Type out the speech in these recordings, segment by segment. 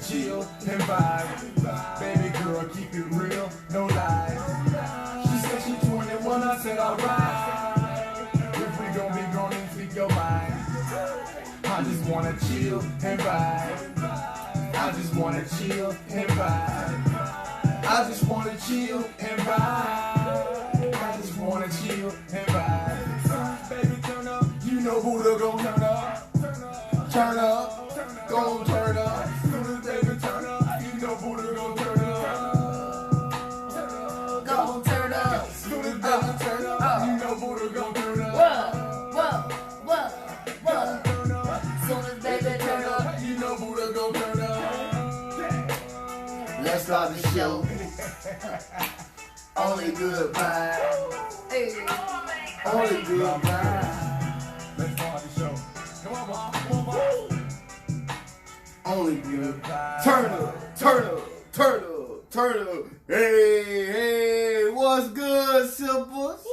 chill and vibe. Baby girl, keep it real, no lies. She said she 21, I said alright. If we gon' be grown and speak your mind, I just wanna chill and vibe. I just wanna chill and vibe. I just wanna chill and vibe. I just wanna chill and vibe. Baby, turn up. You know Buddha gon' turn up. Turn up. Gon' turn up. Baby, turn up. You know Buddha gon' turn up. Gon' turn up. Baby, turn up. You know Buddha gon' turn up. Soon as baby turn up, you know Buddha gon' turn up. Let's start the show. Only good vibes. Hey. Only good vibes. Let's start the show. Come on, Mom. Come on, Mom. Only good vibes. Turn up. Hey, what's good, Sippas?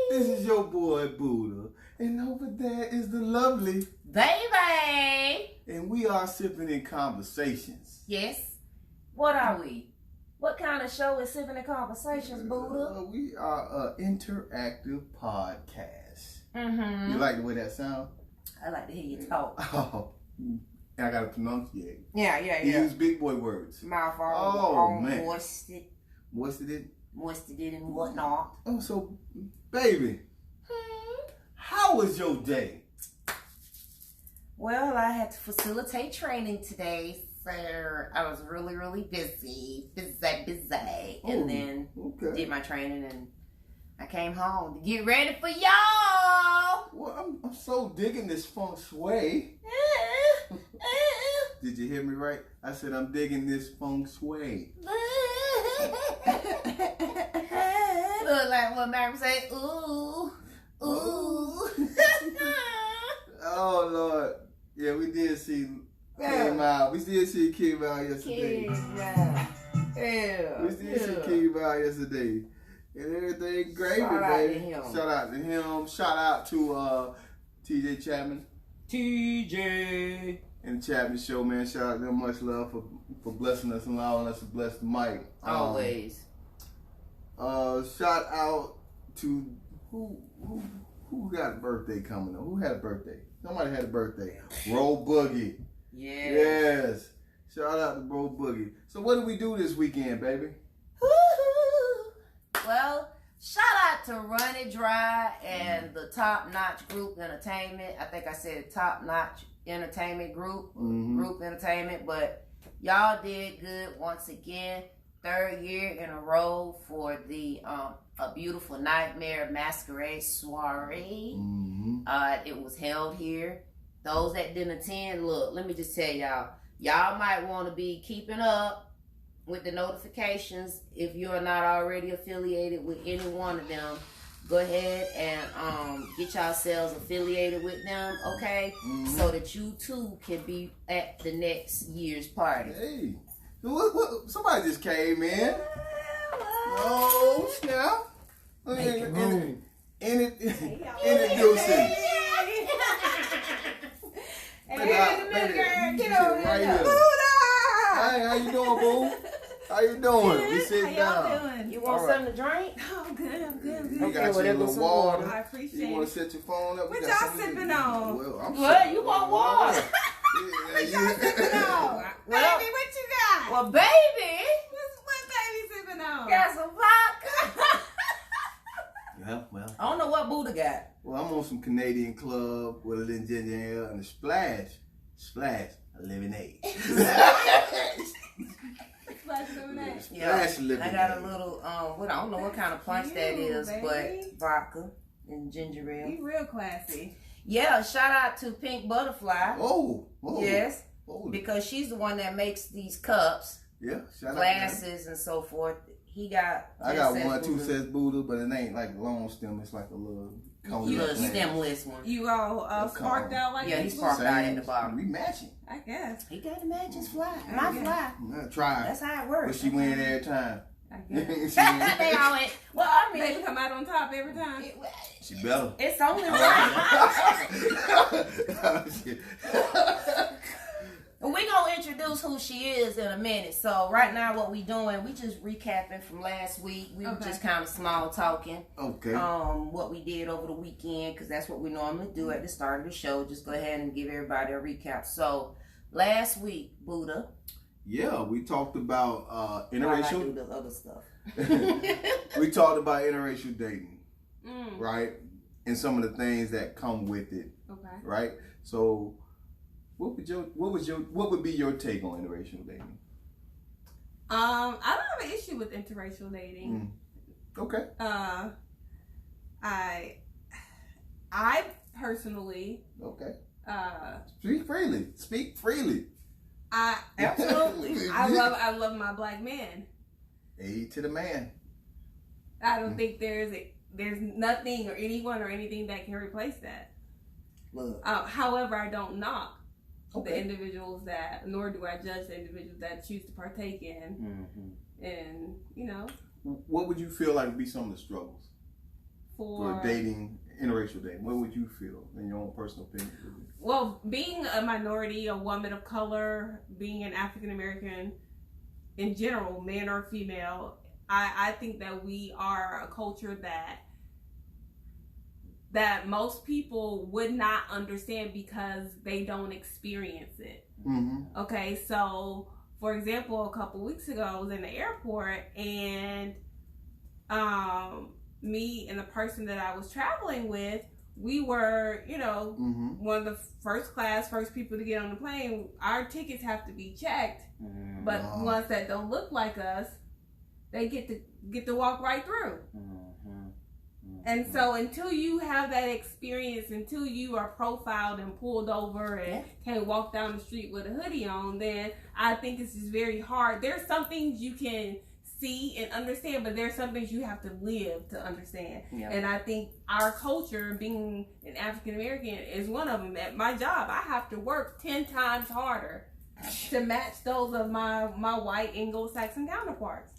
This is your boy Buddha. And over there is the lovely baby. And we are sipping in conversations. Yes. What are we? What kind of show is Sipping in Conversations, Buddha? We are an interactive podcast. Mm-hmm. You like the way that sounds? I like to hear you talk. Oh, I gotta pronunciate. Yeah. Use big boy words. Mouth all man. moisted it and whatnot. Oh, so, baby, how was your day? Well, I had to facilitate training today, so I was really busy, and then did my training, and I came home to get ready for y'all. Well, I'm so digging this feng shui. Did you hear me right? I said I'm digging this feng shui. Look like what Mary say, ooh. Oh Lord, yeah, we did see came out. We did see King Val yesterday. We did see King Val yesterday, and everything gravy, baby. Shout out to him. Shout out to TJ Chapman. TJ. And the Chapman Show, man. Shout out to them. Much love for blessing us and allowing us to bless the mic. Always. Shout out to who got a birthday coming up? Who had a birthday? Somebody had a birthday. Bro Boogie. Yes. Shout out to Bro Boogie. So what did we do this weekend, baby? Well, shout out to Run It Dry and the Top Notch Group Entertainment. I think I said Top Notch Entertainment Group. Group Entertainment. But y'all did good once again. 3rd year in a row for the A Beautiful Nightmare Masquerade Soiree. It was held here. Those that didn't attend, look, let me just tell y'all might want to be keeping up with the notifications. If you're not already affiliated with any one of them, go ahead and get yourselves affiliated with them, okay? So that you too can be at the next year's party. Hey. What, somebody just came in. Oh, snap. Introducing. Get over here. Hey, how you doing, boo? How you doing? You sit down. You want something to drink? Oh, I'm good. We got you a little water. I appreciate it. You want to set your phone up? What y'all sipping on? What? You want water? What y'all sipping on? Well, baby, what you got? Well, baby. What baby sipping on? Got some vodka. Yeah, well. I don't know what Buddha got. Well, I'm on some Canadian Club with a little ginger ale and a splash of lemonade. Yeah, I got a little, I don't know what kind of punch that is, baby. but vodka and ginger ale. You real classy. Yeah, shout out to Pink Butterfly. Oh. Yes, because she's the one that makes these cups, glasses, and so forth. I got one too says Buddha, but it ain't like long stem. It's like a little stemless one. You all sparked out like he sparked out at the bottom. We matching. I guess. He got to match his fly. My fly. Try. That's how it works. But she win every time. I guess. They always, well, I mean, they come out on top every time. She better. It's only right. We're going to introduce introduce who she is in a minute. So right now, what we doing? We just recapping from last week. We were just kind of small talking. Okay. What we did over the weekend, because that's what we normally do at the start of the show. Just go ahead and give everybody a recap. So last week, Buddha. Yeah, we talked about interracial. I do the other stuff. We talked about interracial dating, right? And some of the things that come with it, right? So, what would be your take on interracial dating? I don't have an issue with interracial dating. Okay. I personally. Okay. Speak freely. I absolutely. I love my black man. Aid to the man. I don't think there's nothing or anyone or anything that can replace that. However, I don't knock the individuals nor do I judge the individuals that choose to partake in. And, What would you feel like would be some of the struggles for dating, interracial dating? What would you feel in your own personal opinion? Well, being a minority, a woman of color, being an African American in general, man or female, I think that we are a culture that most people would not understand because they don't experience it. Okay, so for example, a couple weeks ago, I was in the airport and me and the person that I was traveling with, we were, one of the first people to get on the plane. Our tickets have to be checked, but ones that don't look like us, they get to walk right through. And so until you have that experience, until you are profiled and pulled over and can't walk down the street with a hoodie on, then I think it's just very hard. There's some things you can see and understand, but there's some things you have to live to understand. And I think our culture, being an African American, is one of them. At my job, I have to work 10 times harder to match those of my white Anglo-Saxon counterparts.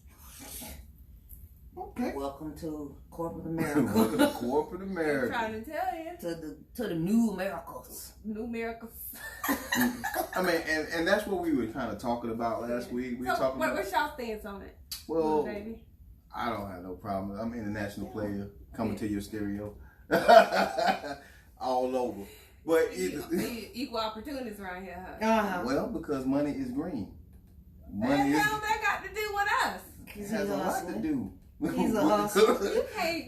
Okay. Welcome to corporate America. Welcome to corporate America. I'm trying to tell you. To the new Americas. New Americas. I mean, and that's what we were kind of talking about last week. We were talking about. What's y'all stance on it? Well, baby? I don't have no problem. I'm an international player coming to your stereo, all over. But equal opportunities around here, huh? Well, because money is green. Money that got to do with us? It has a lot to do. He's a hustler. You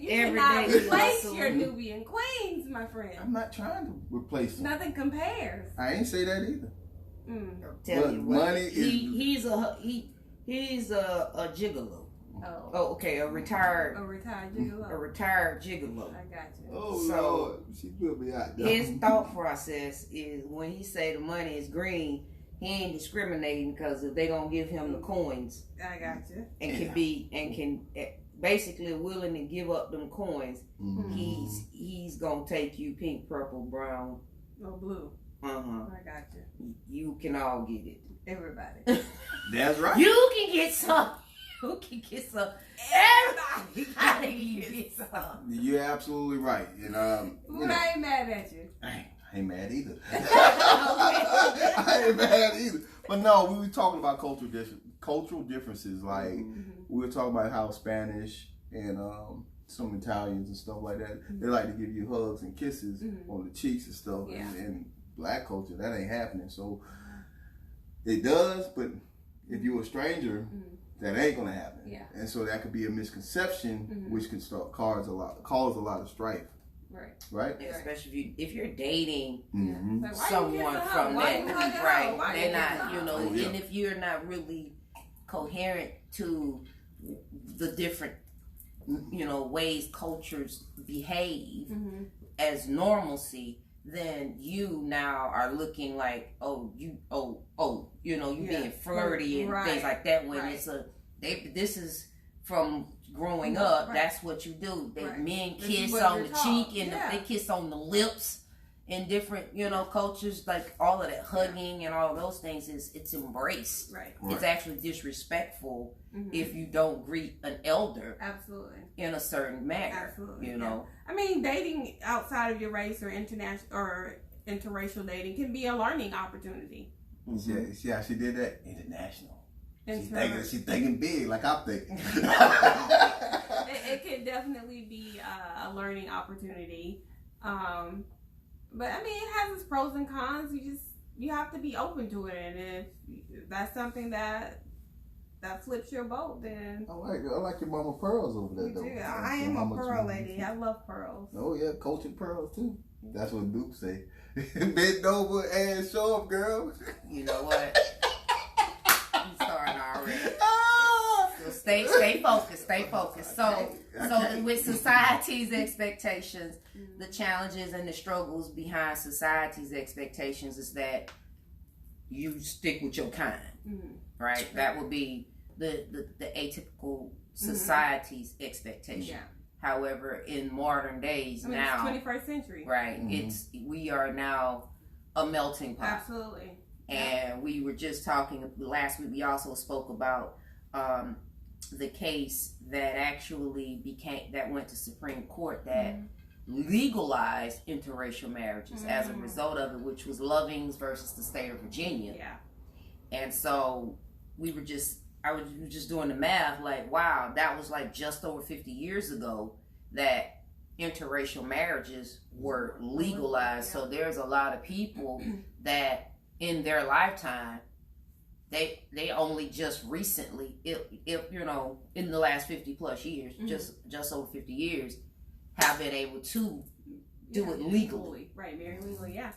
cannot replace your Nubian queens, my friend. I'm not trying to replace them. Nothing compares. I ain't say that either. Tell you what, money is. He's a gigolo. Oh, okay, a retired gigolo. A retired gigolo. I got you. Oh, Lord, she put me out there. His thought process is when he say the money is green, he ain't discriminating because if they gonna give him the coins, I got you, and can basically willing to give up them coins, he's gonna take you pink, purple, brown, or blue. I got you. You can all get it. Everybody. That's right. You can get some. You can get some. Everybody can get some. You're absolutely right, and I ain't mad at you. I ain't mad either. I ain't mad either. But no, we were talking about cultural differences. Like we were talking about how Spanish and some Italians and stuff like that, they like to give you hugs and kisses on the cheeks and stuff. Yeah. And black culture, that ain't happening. So it does, but if you're a stranger, that ain't gonna happen. Yeah. And so that could be a misconception, which can cause a lot of strife. Right. Yeah, especially if you're dating Like, someone from that, right? They're not, Oh, yeah. and if you're not really coherent to the different, ways cultures behave as normalcy, then you now are looking like, you being flirty and things like that. When this is from growing up, that's what you do. Men kiss on the cheek and they kiss on the lips in different, cultures. Like all of that hugging and all those things it's embraced. Right. It's actually disrespectful if you don't greet an elder. Absolutely. In a certain manner. Absolutely. I mean, dating outside of your race or international or interracial dating can be a learning opportunity. See how she did that? International. Internal. She's thinking big, like I'm thinking. It can definitely be a learning opportunity. But I mean, it has its pros and cons. You have to be open to it, and if that's something that flips your boat, then I like your mama pearls over there, though. I am a pearl lady. I love pearls. Oh yeah, coaching pearls too. That's what Duke say. Bend over and show up, girl. You know what? He's starting already. So stay focused. So with society's expectations, the challenges and the struggles behind society's expectations is that you stick with your kind, right? That would be the atypical society's expectation. Yeah. However, in modern days now, it's 21st century, right? We are now a melting pot. Absolutely. And we were just talking last week. We also spoke about the case that actually went to Supreme Court that legalized interracial marriages as a result of it, which was Lovings versus the state of Virginia. Yeah. And so I was just doing the math, like, wow, that was like just over 50 years ago that interracial marriages were legalized. So there's a lot of people that in their lifetime, they only just recently, if you know, in the last 50 plus years, just over 50 years, have been able to do it legally. Right, marry legally, yeah.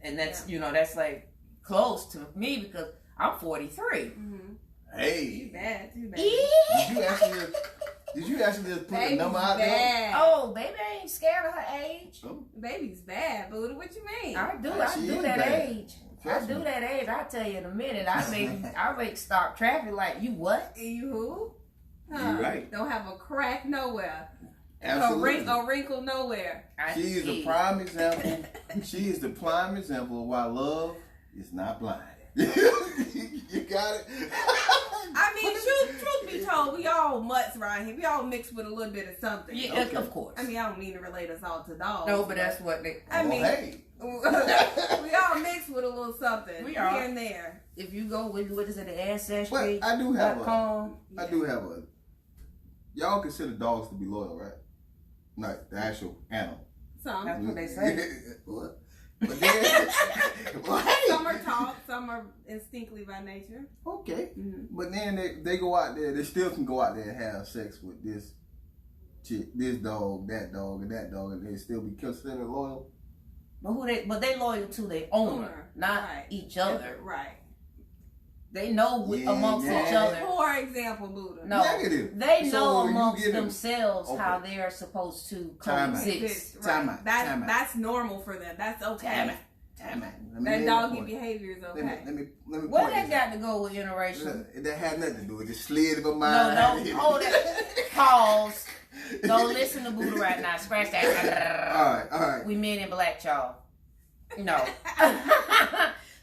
And that's, that's like close to me because I'm 43. Hey. Too bad. Did you actually just put a Baby's number out there? bad. Oh, baby ain't scared of her age. Oh. Baby's bad, Buddha. What you mean? I do She is that bad. age. I do that age. I'll tell you in a minute. I make stop traffic like, you what? You who? You're right. Don't have a crack nowhere. Absolutely. A wrinkle nowhere. She is the prime example. She is the prime example of why love is not blind. You got it. I mean, truth be told, we all mutts around here. We all mixed with a little bit of something. Yeah, of course. I mean, I don't mean to relate us all to dogs. No, but that's what they. I mean, hey. we all mixed with a little something We here are. and there. If you go with what is it, the ancestry. But I do have Yeah. Y'all consider dogs to be loyal, right? Like the actual animal. Some. That's what they say. What? But then, Some are taught, some are instinctively by nature. Okay. Mm-hmm. But then they go out there, they still can go out there and have sex with this chick, this dog, and that dog, and they still be considered loyal. But they loyal to their owner, not Right. each other. Right. They know amongst each other. For example, Buddha. No, Negative. they So know you amongst get them- themselves how Okay. they are supposed to Time out. coexist. Right. Time out. That's normal for them. That's okay. Damn it. Let me That make doggy a point. behavior is okay. Let me What point that this got to go with interracial? out. That had nothing to do with it. Just slid in my No, mind. no, hold it. Pause. Don't listen to Buddha right now. Scratch that. All right. We men in black, y'all. No.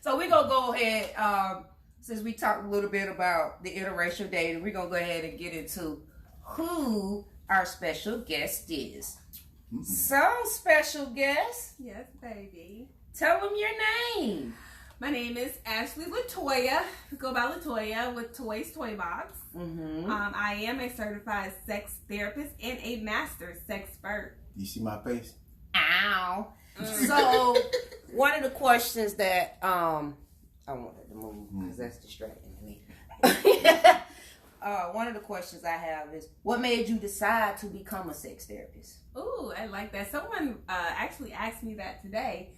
So we're going to go ahead, since we talked a little bit about the interracial dating, we're going to go ahead and get into who our special guest is. So, special guest, Yes, baby. tell them your name. My name is Ashley Latoya. Go by Latoya with Toy's Toy Box. Mm-hmm. I am a certified sex therapist and a master sexpert. You see my face? Ow. So, one of the questions that I wanted to move because that's distracting to me. One of the questions I have is, what made you decide to become a sex therapist? Ooh, I like that. Someone actually asked me that today.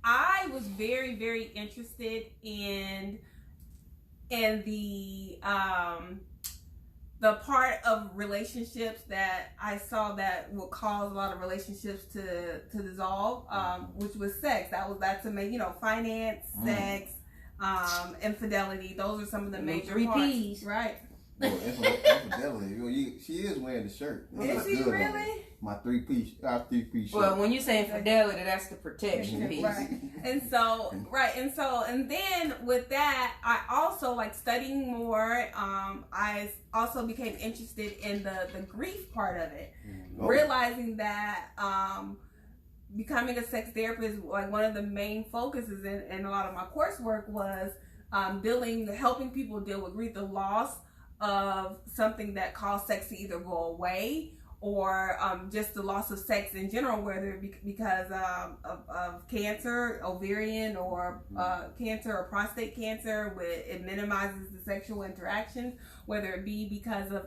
I was very, very interested in the part of relationships that I saw that would cause a lot of relationships to dissolve, which was sex. That's finance, sex, infidelity. Those are some of the major three parts. P's. Right. Oh, infidelity. She is wearing the shirt. Is she Good on her. really? My three-piece shirt. Well, when you say infidelity, that's the protection piece. Right. And then with that, I also like studying more. I also became interested in the grief part of it, realizing that becoming a sex therapist, like one of the main focuses in a lot of my coursework was helping people deal with grief, the loss of something that caused sex to either go away or just the loss of sex in general, whether it be because of cancer, ovarian or cancer or prostate cancer, where it minimizes the sexual interaction, whether it be because of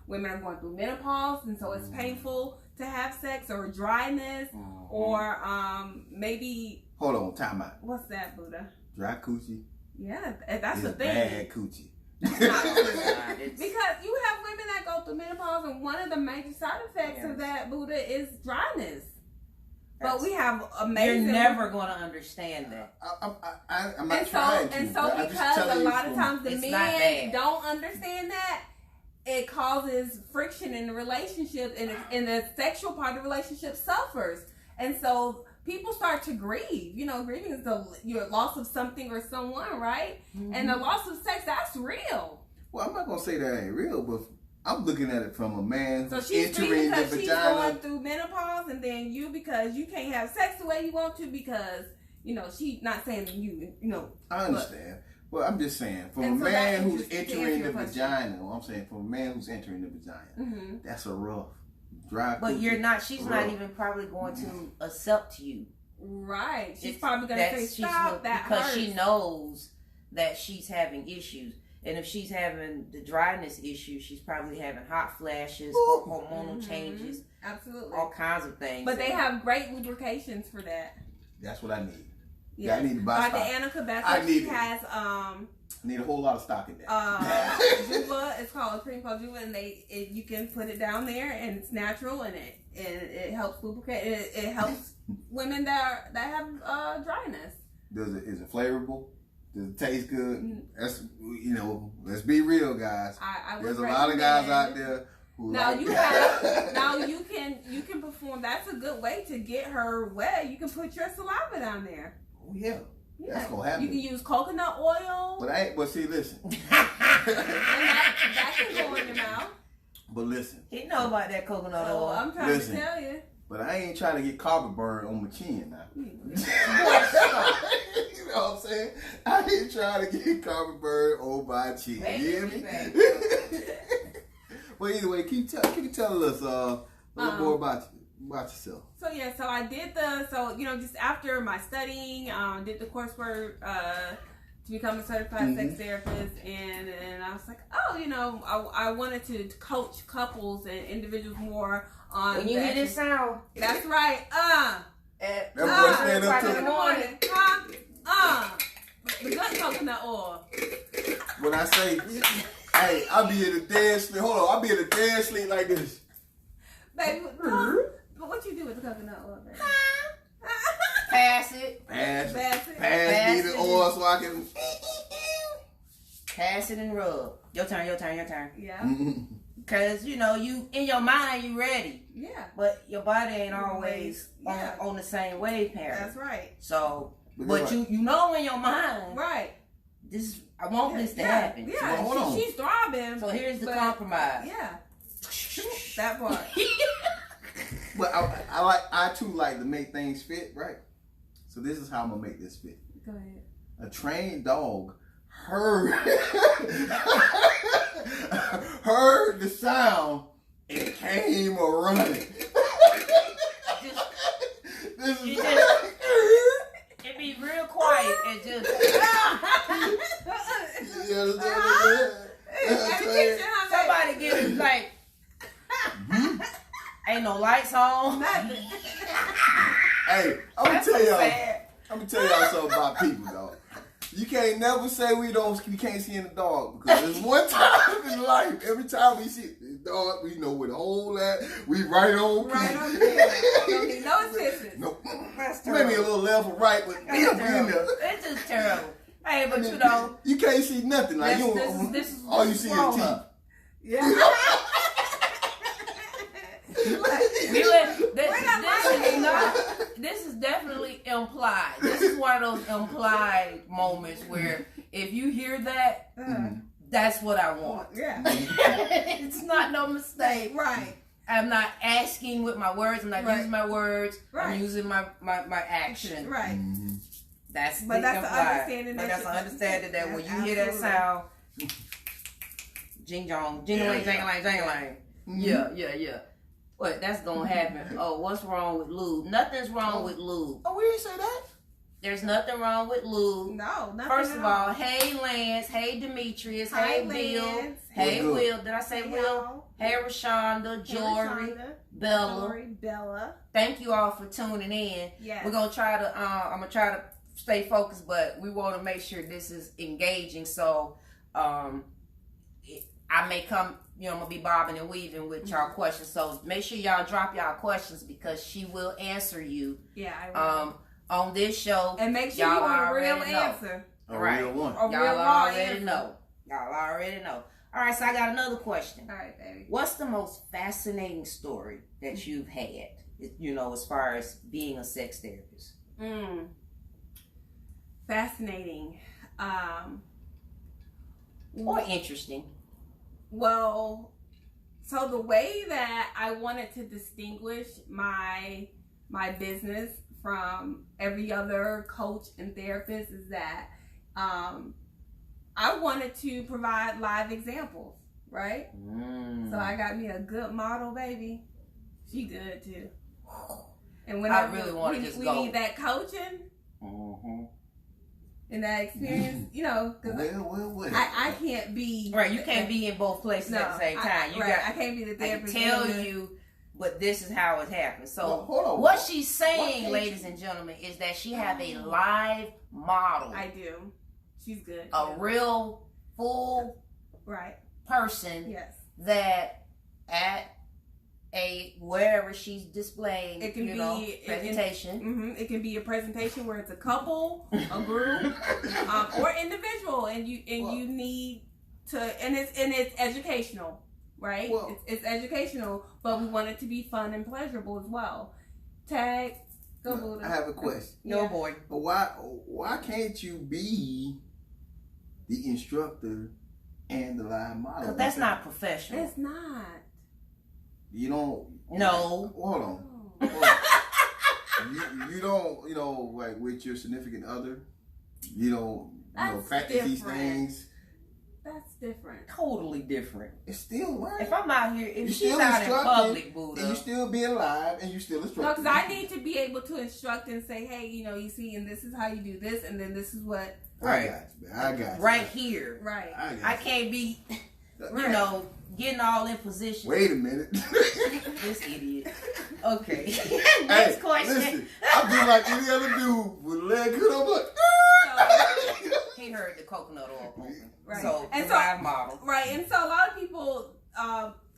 women are going through menopause and so it's painful to have sex, or dryness, or maybe... Hold on, time out. What's that, Buddha? Dry coochie. Yeah, that's the is thing. bad coochie. Because you have women that go through menopause, and one of the major side effects of that, Buddha, is dryness. But we have amazing... You're never going to understand that. I'm not trying to. And so because a lot of times the men don't understand that, it causes friction in the relationship, and the sexual part of the relationship suffers. And so people start to grieve. You know, grieving is your loss of something or someone, right? Mm-hmm. And the loss of sex, that's real. Well, I'm not going to say that ain't real, but I'm looking at it from a man who's entering the because she's vagina. Going through menopause, and then because you can't have sex the way you want to because, she's not saying that you know. I understand. Well, I'm just saying, from a man who's entering the vagina, I'm saying from a man who's entering the vagina, that's a rough, dry. But she's not even probably going to accept you. Right. She's probably going to say, stop, that because hurts. she knows that she's having issues. And if she's having the dryness issue, she's probably having hot flashes, hormonal changes. Absolutely. All kinds of things. But they have great lubrications for that. That's what I need. Yeah, I need to buy stock. Annika Becker, she has I need a whole lot of stock in that. Juba, it's called a cream called Juba, and you can put it down there, and it's natural, and it helps lubricate. It helps women that have dryness. Is it flavorable? Does it taste good? That's let's be real, guys. There's a lot of guys out there who you can perform. That's a good way to get her wet. You can put your saliva down there. Oh yeah. That's gonna happen. You can use coconut oil. But see, listen. And that can go in your mouth. But listen. He know about that coconut oil. I'm trying to tell you. But I ain't trying to get carpet burn on my chin now. You know what I'm saying? I ain't trying to get carpet burn on my chin. You hear me? Well, anyway, keep telling us a little more about yourself. So I did just after my studying, did the coursework to become a certified sex therapist, and I was like, I wanted to coach couples and individuals more on. When you hear this sound, that's right. That boy stand up in the morning. The good coconut oil. When I say, hey, I'll be in a dead sleep. Hold on, I'll be in a dead sleep like this. Baby, but what you do with the coconut oil, baby? Pass it. Pass me the oil so I can. Pass it and rub. Your turn. Yeah. Because, you in your mind, you ready. Yeah. But your body ain't always on the same wave pattern. That's right. So, but you know in your mind. Right. I want this to happen. Yeah, so she's throbbing. So here's the compromise. Yeah. That part. But I too like to make things fit, right? So this is how I'm going to make this fit. Go ahead. A trained dog heard the sound and came running. It'd be real quiet and just. Somebody get it like. Ain't no lights on. Hey, I'm gonna tell y'all something about people, though. You can't never say we can't see in the dog, because there's one time in life, every time we see the dog, we know where the hole at. We right on. Right on there. Don't need no assistance. Nope. That's Maybe a little left or right, but it's just terrible. Hey, but you can't see nothing. Like this is all you see is teeth. Yeah. This is definitely implied. This is one of those implied moments where if you hear that, that's what I want. Yeah. It's not no mistake. Right. I'm not asking with my words. I'm not using my words. Right. I'm using my action. Right. Mm-hmm. That's the understanding. But that's the understanding that when you hear that sound, jing jong, jingling, jingling, jingling. Yeah. What? That's gonna happen. Oh, what's wrong with lube? Nothing's wrong with lube. Oh, we didn't say that. There's nothing wrong with lube. No, nothing. First of all, hey Lance, hey Demetrius, hey Bill, hey Good. Will. Did I say Will? Hey Rashonda, Jory, Bella. Thank you all for tuning in. Yes. We're gonna try to. I'm gonna try to stay focused, but we want to make sure this is engaging. So, I may come. I'm gonna be bobbing and weaving with y'all questions. So make sure y'all drop y'all questions because she will answer you. Yeah, I will. On this show, And make sure you want a real answer. A Right. real one. A real y'all raw already answer. know. Y'all already know. All right, so I got another question. All right, baby. What's the most fascinating story that you've had? As far as being a sex therapist. Fascinating. Or interesting. Well, so the way that I wanted to distinguish my business from every other coach and therapist is that I wanted to provide live examples, right? So I got me a good model, baby. She good too. And whenever I really want to just we go. need that coaching and that experience, because Well. I can't be Right, you can't be in both places at the same time. I can't be the I can therapist. tell you, but this is how it happens. So Well, hold on. what she's saying, Why can't ladies and gentlemen, is that she have a live model, I do. She's good. a real full Right. person Yes. that at wherever she's displaying, It can be presentation. It can be a presentation where it's a couple, a group, or individual, and you need to, and it's educational, right? Well- It's educational, but we want it to be fun and pleasurable as well. Tag, go Buddha. I have a question. No Yeah. boy. But why can't you be the instructor and the live model? Because that's not professional. It's not. You don't. No. Hold on. You don't, like with your significant other, you don't, That's practice these different. things. That's different. Totally different. It's still right. If I'm out here, if You she's still out in instructing, public, Buddha. and you still being live, and you still No, instructing. because I need to be able to instruct and say, hey, you see, and this is how you do this, and then this is what. Right. I got you. Right here. Right. I can't be, getting all in position. Wait a minute. This idiot. Okay. Hey, Next question. listen, I'm just like any other dude with a leg cut. I'm like, He heard the coconut oil pumping. Right. So, And the so- live model. Right, and so a lot of people,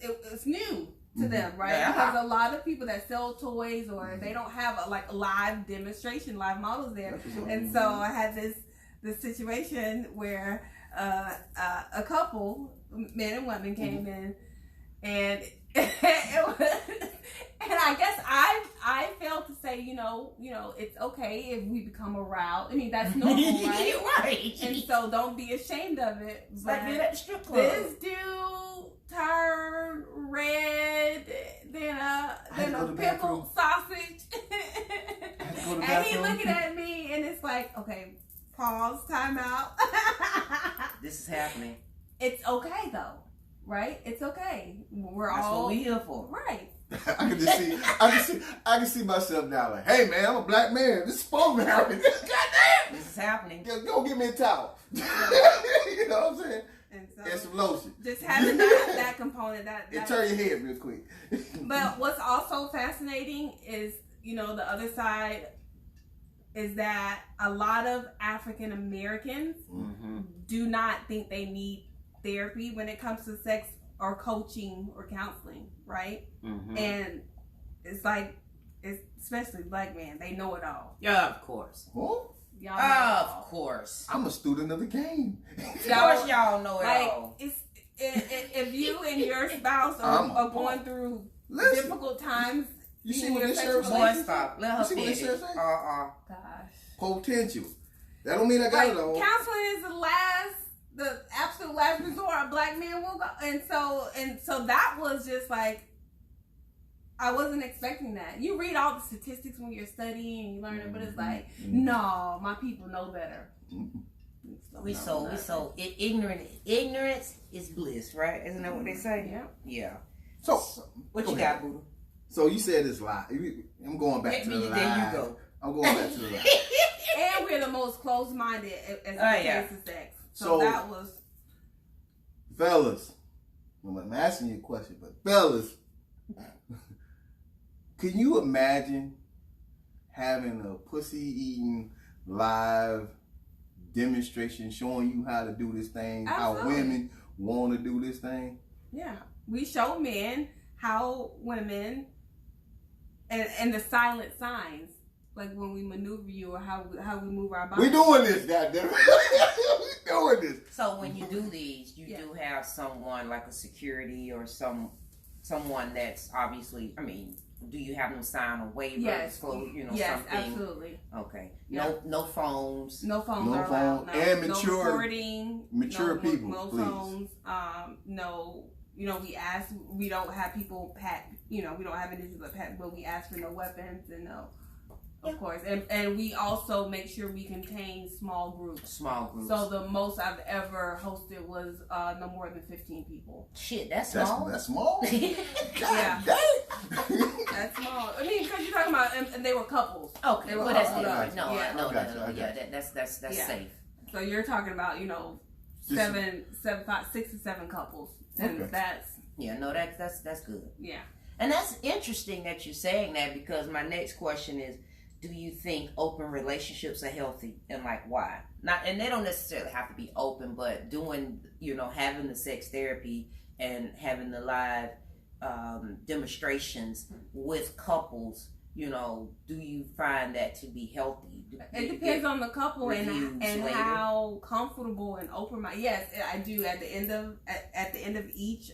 it's new to them, right? Yeah. Because a lot of people that sell toys or they don't have a live demonstration, live models there. And so I had this situation where a couple, men and women, came in, and it was, and I guess I failed to say, it's okay if we become aroused. I mean, that's normal, right? Right. And so don't be ashamed of it. It's like But being at the strip club. this dude turned red than a to go to the bathroom. pickled sausage. to go to the And he bathroom. looking at me and it's like, okay, pause, time out. This is happening. It's okay though, right? It's okay. We're That's all what we here for. right. I can see myself now like, hey man, I'm a black man. This is supposed to be happening. Goddamn! This is happening. Just go get me a towel. You know what I'm saying? And so And some lotion. just having that component And turn your head real quick. But what's also fascinating is, the other side is that a lot of African Americans do not think they need therapy when it comes to sex or coaching or counseling, right? And it's like, especially black men, they know it all. Yeah, of course. Huh? Y'all know it Of all. course. I'm a student of the game. Of course y'all know it Like, all. if you and your spouse I'm are going through Listen, difficult times, you see in what your this sexual shirt Boy, says? relationship- stop. Let her You see what finish. this shirt say? gosh. Potential. That don't mean I got Like, it all. counseling is the absolute last resort a black man will go, and so that was just like, I wasn't expecting that. You read all the statistics when you're studying and you learn it, but it's like, no, my people know better. Ignorance is bliss, right? Isn't that what they say? Yeah. Yeah. So what you got, Buddha? So you said it's lie. I'm going back to the lie. There you go. I'm going back to the lie. And we're the most closed-minded as it pertains to sex. So that was... Fellas, I'm asking you a question, but fellas, can you imagine having a pussy-eating live demonstration showing you how to do this thing, Absolutely. how women want to do this thing? Yeah. We show men how women and the silent signs, like when we maneuver you or how we move our body. We doing this, goddamn. We doing this. So when you do these, you do have someone like a security or someone that's obviously, I mean, do you have them sign a waiver? Yes. Something? Absolutely. Okay. Yeah. No phones. No phones are allowed. No. And no recording. Mature people. No please. phones. No. We ask. We don't have people pack. We don't have individuals that pack, but we ask for no weapons and no. Of course, and we also make sure we contain small groups. So the most I've ever hosted was no more than 15 people. Shit, that's small. That's small. Yeah, that's small. I mean, because you're talking about, and they were couples. Okay, well that's different. No, yeah. no. Yeah, that's safe. So you're talking about 6 or 7 couples, and that's that's good. Yeah, and that's interesting that you're saying that, because my next question is, do you think open relationships are healthy, and like why? Not, and they don't necessarily have to be open, but doing, having the sex therapy and having the live demonstrations with couples, do you find that to be healthy? It depends on the couple and how comfortable and open minded. Yes, I do. At the end of each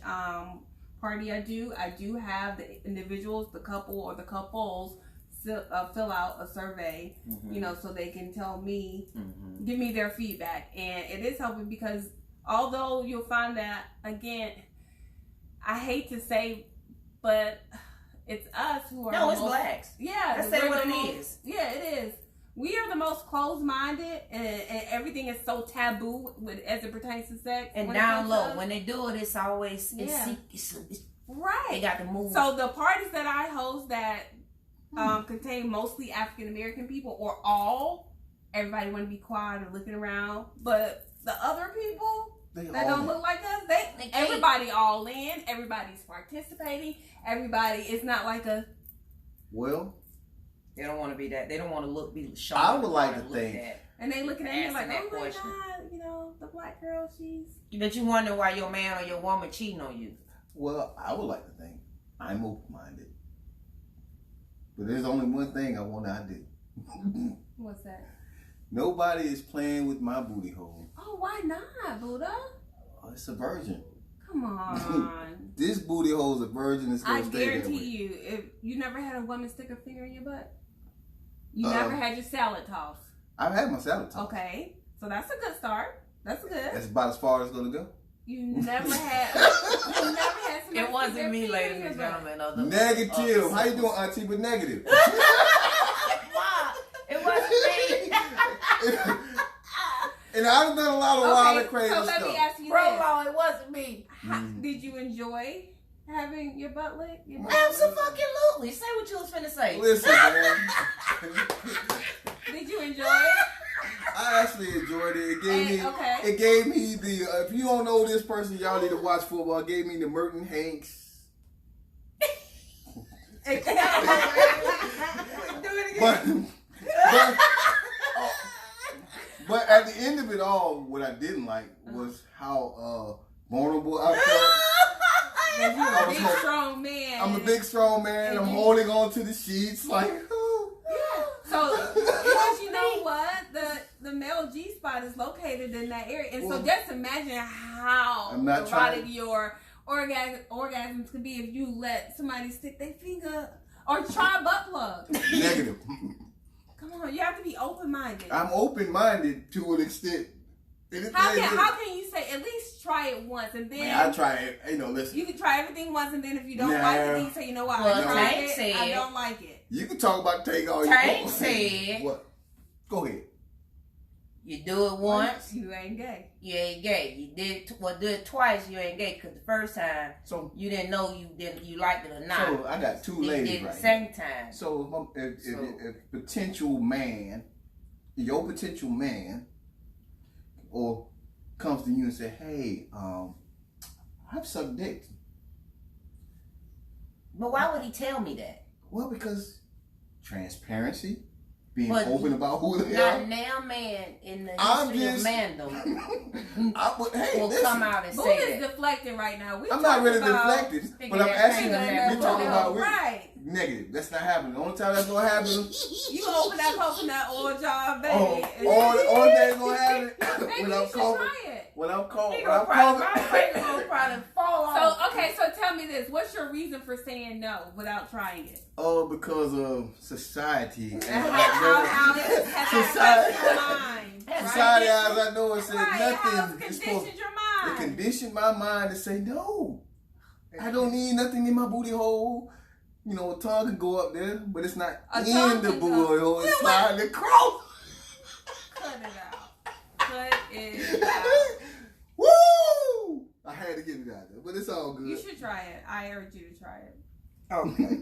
party, I do have the individuals, the couple or the couples, fill out a survey, so they can tell me, give me their feedback. And it is helping, because although you'll find that, again, I hate to say, but it's us who are it's blacks. Yeah, that's what it is. Yeah, it is. We are the most closed-minded, and everything is so taboo as it pertains to sex. And down low, when they do it, it's always right. They got to move. So the parties that I host that contain mostly African American people, or everybody want to be quiet or looking around, but the other people that don't look like us, everybody all in, everybody's participating, everybody. It's not like they don't want to be that. They don't want to be shown. I would like to think, and they looking at me like, oh my God, the black girl, But you wonder why your man or your woman cheating on you. Well, I would like to think I'm open-minded. But there's only one thing I want to do. What's that? Nobody is playing with my booty hole. Oh, why not, Buddha? Oh, it's a virgin. Come on. This booty hole is a virgin. It's gonna stay guarantee you, if you never had a woman stick her finger in your butt, you never had your salad toss. I've had my salad toss. Okay, so that's a good start. That's good. That's about as far as it's gonna go. You never had. It wasn't me, ladies and gentlemen. Negative. How you doing, Auntie? But negative. Why? It wasn't me. And I've done a lot of wild and crazy stuff. stuff. Let me ask you this. It wasn't me. Did you enjoy having your butt licked? Absolutely. Say what you was finna say. Listen, man. Did you enjoy it? I actually enjoyed it. It gave me the. If you don't know this person, y'all need to watch football. It gave me the Merton Hanks. Do it again. But at the end of it all, what I didn't like was how vulnerable I felt. You're a big, strong man. I'm a big, strong man. I'm holding on to the sheets like. So, because you know what? The male G spot is located in that area. And so just imagine how erotic your orgasms could be if you let somebody stick their finger or try a butt plug. Negative. Come on, you have to be open-minded. I'm open-minded to an extent. How can you say at least try it once and then? Man, I try it. Listen. You can try everything once and then if you don't like it, then you say, you know what? Well, I tried Tank it. said- I don't like it. You can talk about Tank all you Tank want. said- What? Go ahead. You do it once, You ain't gay. you ain't gay. You do it twice, you ain't gay. Cause the first time So you didn't know you liked it or not. So I got two You ladies did it right the here. same time. So if potential man, your potential man, or comes to you and say, "Hey, I've sucked dick." But why would he tell me that? Well, because transparency, being But open about who they Not are. now, man, in the I'm history just- of mandom Hey, will listen, come out and Boo say is that. deflecting right now. I'm not really deflected, sticking but I'm that asking. finger in We're that talking about right. negative. That's not happening. The only time that's gonna happen. You open that coconut oil jar, baby. All that's gonna happen Maybe when you I'm should coughing. try it. When I'm coughing. He When gonna I'm probably, my coughing. finger gonna probably fall off. So, okay, so tell me this. What's your reason for saying no without trying it? Oh, because of society. And How it has Society. affected your mind, right? Society, as I know, it said Right, how nothing it's is supposed conditioned your to mind. condition my mind to say no. I don't need nothing in my booty hole. A tongue can go up there, but it's not A in tongue the can booty go- hole. It's sliding across. Cut it out. Cut it out. Woo! I had to get it out there, but it's all good. You should try it. I urge you to try it. Okay.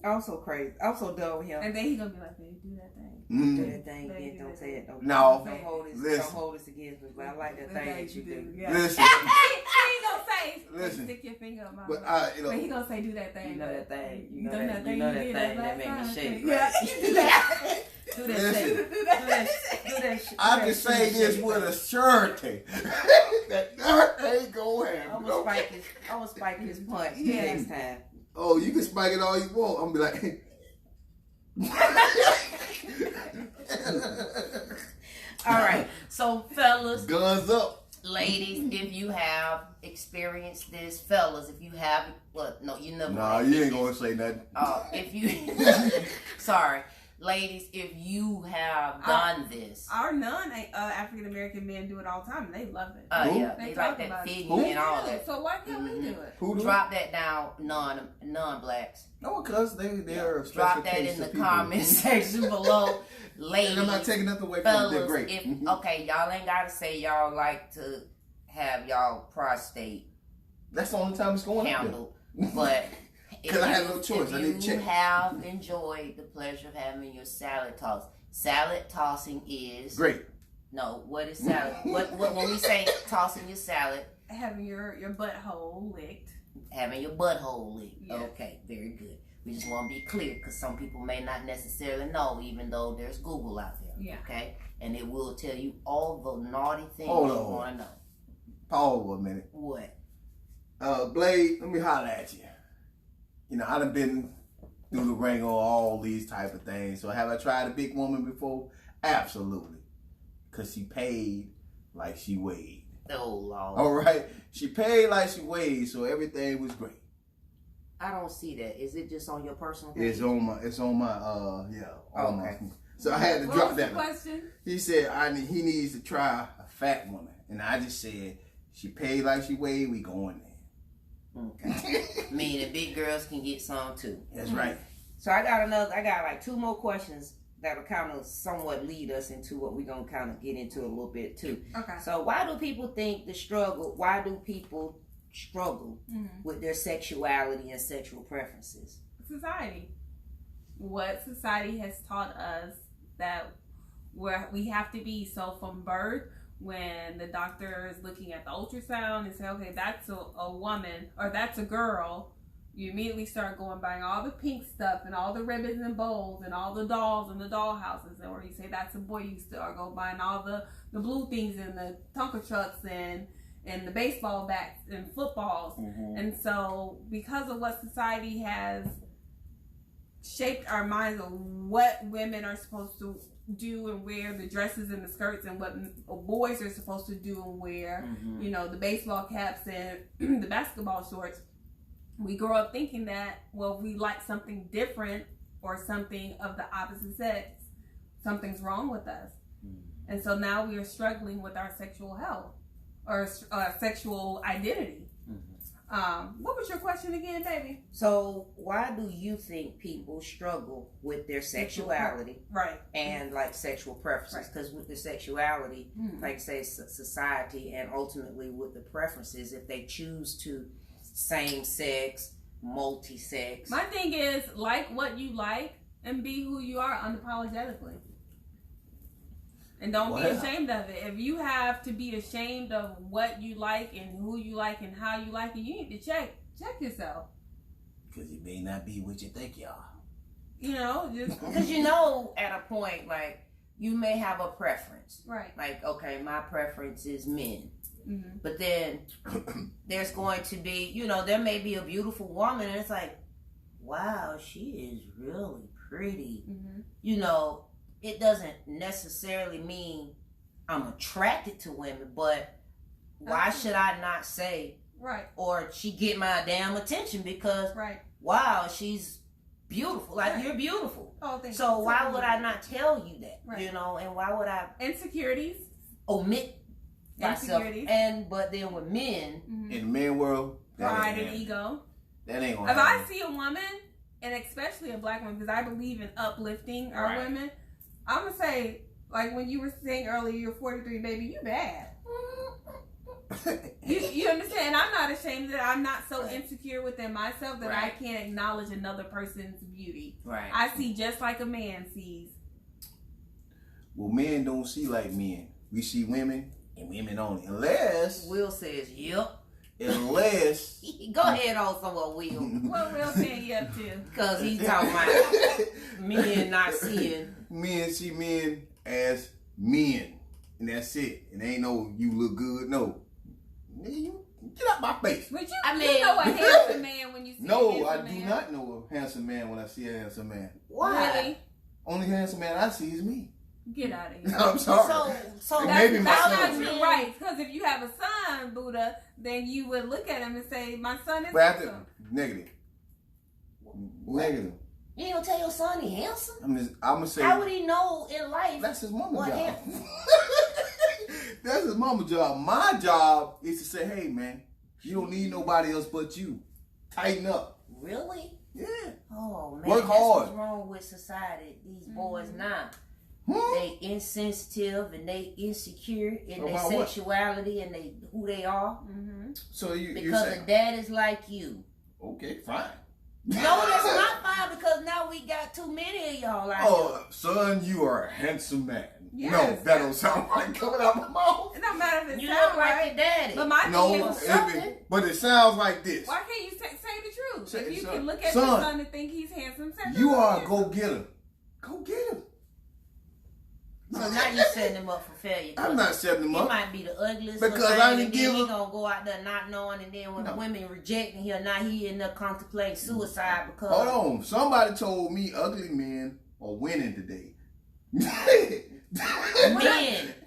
I'm so crazy. I'm so done with him. And then he's gonna be like, baby, do that thing. Do Mm. that thing again. Don't say it. Don't, No. Don't hold this. Listen. Don't hold this against me. But I like that thing that you do. Yeah. Listen, He ain't gonna say, Listen. stick your finger up my but butt. you But know, he gonna say, do that thing. You know that thing. You know done that. thing You know you that did thing that that made me last shake. time. Yeah, right? you do that. Do that Listen. shit. Do that. Do that shit. I can say this with a surety that ain't gonna I'm happen. gonna spike his. I'm gonna spike his punch Yeah. next time. Oh, you can spike it all you want. I'm gonna be like. All right. So, fellas, Guns up. ladies, if you have experienced this, fellas, if you have, well, no, you never. Nah, you ain't gonna say nothing. If you, sorry, ladies, if you have done this, Our non-African American men do it all the time, and they love it. Who? yeah, They they talk like that about it. fitting Who? and all that. So why can't we do it? Who do? Drop that down, non-blacks. No, because they are a special Drop that case in the of people. comment section below, ladies. And I'm not taking nothing away from them. They're Fellas, great. if Mhm. okay, y'all ain't gotta say y'all like to have y'all prostate That's the only time it's going up handled, but Because I had no choice. I If didn't you check. have enjoyed the pleasure of having your salad toss, salad tossing is Great. no. What is salad? what when we say tossing your salad, Having your butthole licked. having your butthole licked. Yeah. Okay, very good. We just want to be clear because some people may not necessarily know, even though there's Google out there. Yeah. Okay, and it will tell you all the naughty things Hold you on. want to know. Pause for a minute. What? Blade, let me holler at you. I done been through the ringer on all these type of things. So have I tried a big woman before? Absolutely. Because she paid like she weighed. Oh Lord. All right? She paid like she weighed, so everything was great. I don't see that. Is it just on your personal page? It's on my on my. So I had to What drop was the that. question? He said he needs to try a fat woman. And I just said, she paid like she weighed, we going there. Okay. Meaning big girls can get some too. That's right. So I got like two more questions that will kind of somewhat lead us into what we're going to kind of get into a little bit too. Okay. So why do people struggle with their sexuality and sexual preferences? Society. What society has taught us that we have to be. So from birth, when the doctor is looking at the ultrasound and say, okay, that's a woman or that's a girl, you immediately start going buying all the pink stuff and all the ribbons and bows and all the dolls and the doll houses. Or you say that's a boy, you start go buying all the blue things and the Tonka trucks and the baseball bats and footballs. Mm-hmm. And so because of what society has shaped our minds of what women are supposed to do and wear, the dresses and the skirts, and what boys are supposed to do and wear, the baseball caps and the basketball shorts, we grow up thinking that, well, we like something different or something of the opposite sex, something's wrong with us. And so now we are struggling with our sexual health or sexual identity. What was your question again, baby? So why do you think people struggle with their sexuality, right, and like sexual preferences? Because with the sexuality, like say society, and ultimately with the preferences, if they choose to same sex, multi-sex. My thing is like what you like and be who you are unapologetically. And don't be ashamed of it. If you have to be ashamed of what you like and who you like and how you like it, you need to check yourself. Because you may not be what you think you are. You know, just because at a point, like, you may have a preference. Right. Like, okay, my preference is men. Mm-hmm. But then there's going to be, there may be a beautiful woman and it's like, wow, she is really pretty. Mm-hmm. It doesn't necessarily mean I'm attracted to women, but why should I not say, right, or she get my damn attention because, right, wow, she's beautiful. Like, right. You're beautiful. Oh, thank so you. why would I not tell you that? Right. And why would I insecurities omit myself? But then with men, mm-hmm. in the men world, pride and ego. That ain't gonna If happen. I see a woman, and especially a black woman, because I believe in uplifting our Right. women, I'm gonna say, like when you were saying earlier, you're 43, baby, you bad. You understand? I'm not ashamed that I'm not so insecure within myself that I can't acknowledge another person's beauty. Right. I see just like a man sees. Well, men don't see like men. We see women and women only. Unless Will says, yep. Unless Go ahead on somewhere, Will. What Will saying you up to? Because he's talking about men not seeing. Men see men as men. And that's it. And ain't no you look good. No. Nigga, you get out my face. But you, I you mean- know a handsome man when you see a No, handsome I man. do not know a handsome man when I see a handsome man. Why? Really? Only handsome man I see is me. Get out of here. I'm sorry. So And That's, maybe my that's son. not true, right? Because if you have a son, Buddha, then you would look at him and say, "My son is But after handsome." negative. Negative. You ain't gonna tell your son he handsome? I'm gonna say How would he know in life? that's his mama what job. handsome? That's his mama job. My job is to say, hey man, you don't need nobody else but you. Tighten up. Really? Yeah. Oh man, Work that's hard. what's wrong with society. These boys now. Hmm? They insensitive and they insecure in their About what? sexuality and who they are. Mm-hmm. So you Because say, the dad is like you. okay, fine. No, that's not fine because now we got too many of y'all out here. Oh, son, you are a handsome man. Yes. No, that don't sound right coming out my mouth. It don't matter if it You sounds look like right. your daddy. But my thing No, is, something. but it sounds like this. why can't you say the truth? Say- If you son, can look at son, your son and think he's handsome, say You he's are a handsome. go-getter. Go get him. So now you setting him up for failure. I'm not setting him He up. might be the ugliest Because little I thing, didn't and then give he him- gonna go out there not knowing, and then when No. women rejecting him, now he end up contemplating suicide because Hold on. Somebody told me ugly men are winning today. men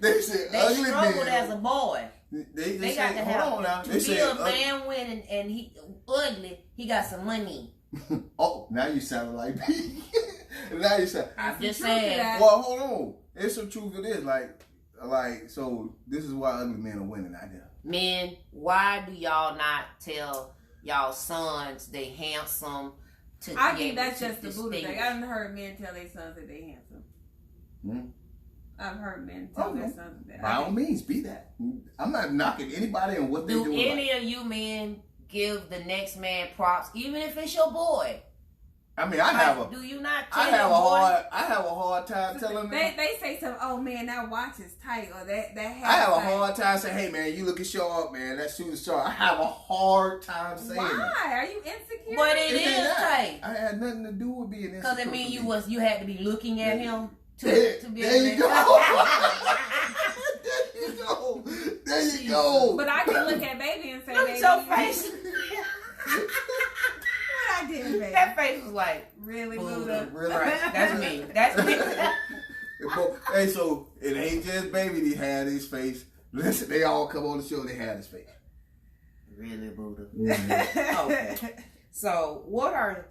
They said they ugly struggled men. as a boy. They They got to hold on now. have to They be said a man winning and he ugly. He got some money. oh, now you sound like me. Now you sound. I'm just Truth to saying. that. Well, hold on. It's some truth to this. Like, so this is why ugly men are winning out there. Men, why do y'all not tell y'all sons they handsome? I be think able that's to just the Buddha thing. distinguish? I haven't heard men tell their sons that they handsome. Hmm? I've heard men tell their Okay. sons that. By all means, be that. I'm not knocking anybody and what they Do do. any of you men give the next man props, even if it's your boy? I mean, I have a Do you not tell I have your a boy? hard time telling them. They say something. Oh man, that watch is tight, or that hat. I have a is tight. hard time saying, "Hey man, you looking sharp, man. That suit is sharp." I have a hard time saying that. Why are you insecure? But it It ain't is that. tight. I had nothing to do with being insecure. Because I mean, you had to be looking at him There, to be there you able go. to. There you go. There you go. But I can look at baby and say, Look baby, at your face. What I did, baby? That face was like, Really, Buddha. Buddha? Really? Right, that's me. That's me. Hey, so it ain't just baby that had his face. Listen, they all come on the show. They had his face. Really, Buddha. Mm-hmm. Okay. So, what are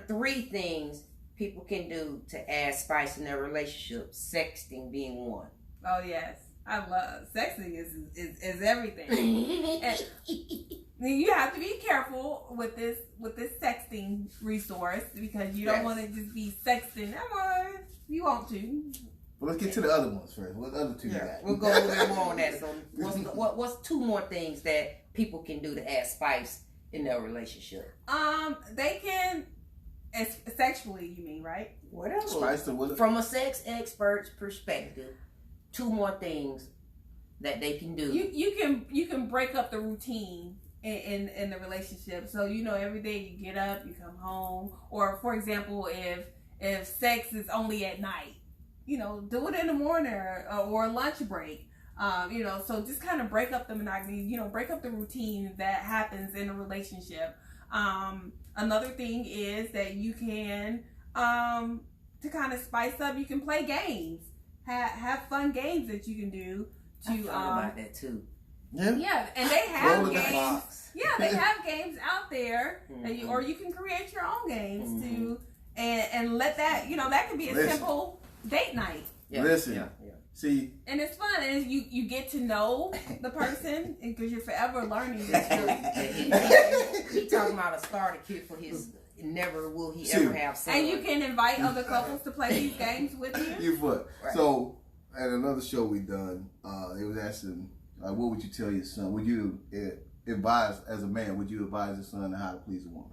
three things people can do to add spice in their relationship, sexting being one. Oh yes, I love sexting is everything. And you have to be careful with this sexting resource because you don't want to just be sexting. You want to. Well, let's get to the other ones first. What other two you got? We'll go a little bit more on that. So, what's two more things that people can do to add spice in their relationship? They can, sexually, you mean, right? Whatever. Spice to what? From a sex expert's perspective, two more things that they can do. You can break up the routine in the relationship. So every day you get up, you come home, or for example, if sex is only at night, do it in the morning or lunch break. So just kind of break up the monotony, break up the routine that happens in a relationship. Another thing is that you can, to kind of spice up, you can play games, have fun games that you can do to, I thought about that too. Yeah, and they have Roll the games. box. Yeah, they have games out there, or you can create your own games too, and let that that can be a simple date night. Yeah. Listen, yeah. see, And it's fun, and you get to know the person because you're forever learning. He talking about a starter kit for his. Never will he ever have sex. And you can invite other couples to play these games with you. you what? Right. So at another show we done, it was asking, what would you tell your son? Would you advise, as a man, would you advise your son on how to please a woman?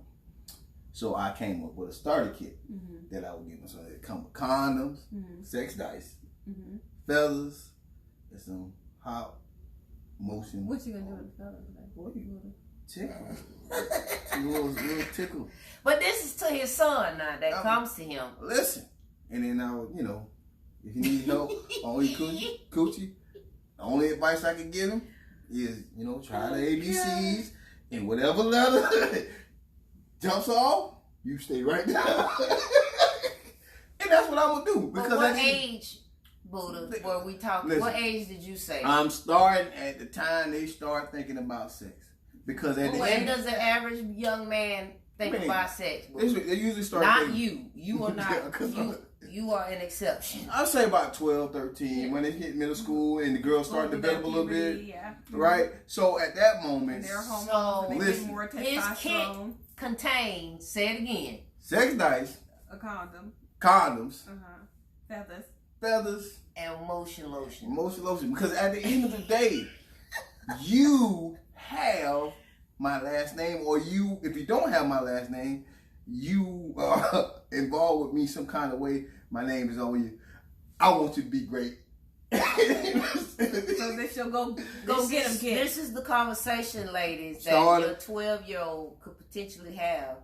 So I came up with a starter kit that I would give my son. It come with condoms, sex dice, feathers, and some hot motion. What you gonna do with the fellas? What you gonna tickle? You little tickle. But this is to his son now that comes to him. Listen, and then I would, if he needs no only coochie, the only advice I can give him is, try the ABCs and whatever letter jumps off, you stay right there. And that's what I'm gonna do. But Because what age, Buddha, were we talking? Listen, what age did you say? I'm starting at the time they start thinking about sex. Because at the When end, does the average young man think about sex? Buddha? they usually start Not thinking, you. You are not. You are an exception. I'll say about 12, 13, when they hit middle school and the girls start to develop a little bit. Yeah. Right? So at that moment, They're hormones So, and they listen, get more his testosterone. contains, say it again, sex dice, A condom. condoms, Feathers. feathers, and motion lotion. emotion lotion. Because at the end of the day, you have my last name, or you, if you don't have my last name, you are involved with me some kind of way. My name is on you. I want you to be great. So they shall go get them kids. This is the conversation, ladies, that Started. your 12-year-old could potentially have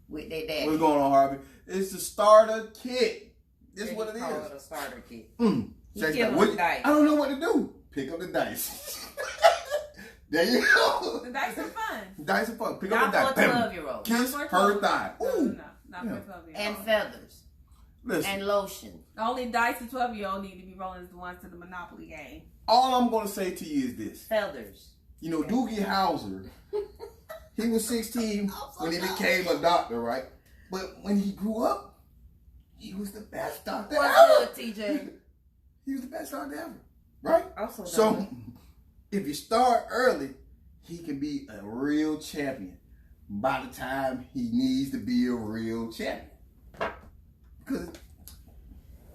with their daddy. What's going on, Harvey? It's the starter kit. This is They what it call is. it a starter kit. He Sex give dice. them dice. I don't know what to do. Pick up the dice. There you go. The dice are fun. Dice are fun. Pick Not up the for a dice. 12-year-old. Kiss Not for a her 12-year-old. thigh. Ooh. No, not for a 12-year-old. And feathers. Listen, And lotion. The only dice a 12-year-old need to be rolling is the ones to the Monopoly game. all I'm going to say to you is this. Feathers. Doogie Howser, he was 16 when he became a doctor, right? But when he grew up, he was the best doctor ever. What's good, TJ? He was the best doctor ever, right? Also So, done. if you start early, he can be a real champion by the time he needs to be a real champion. Because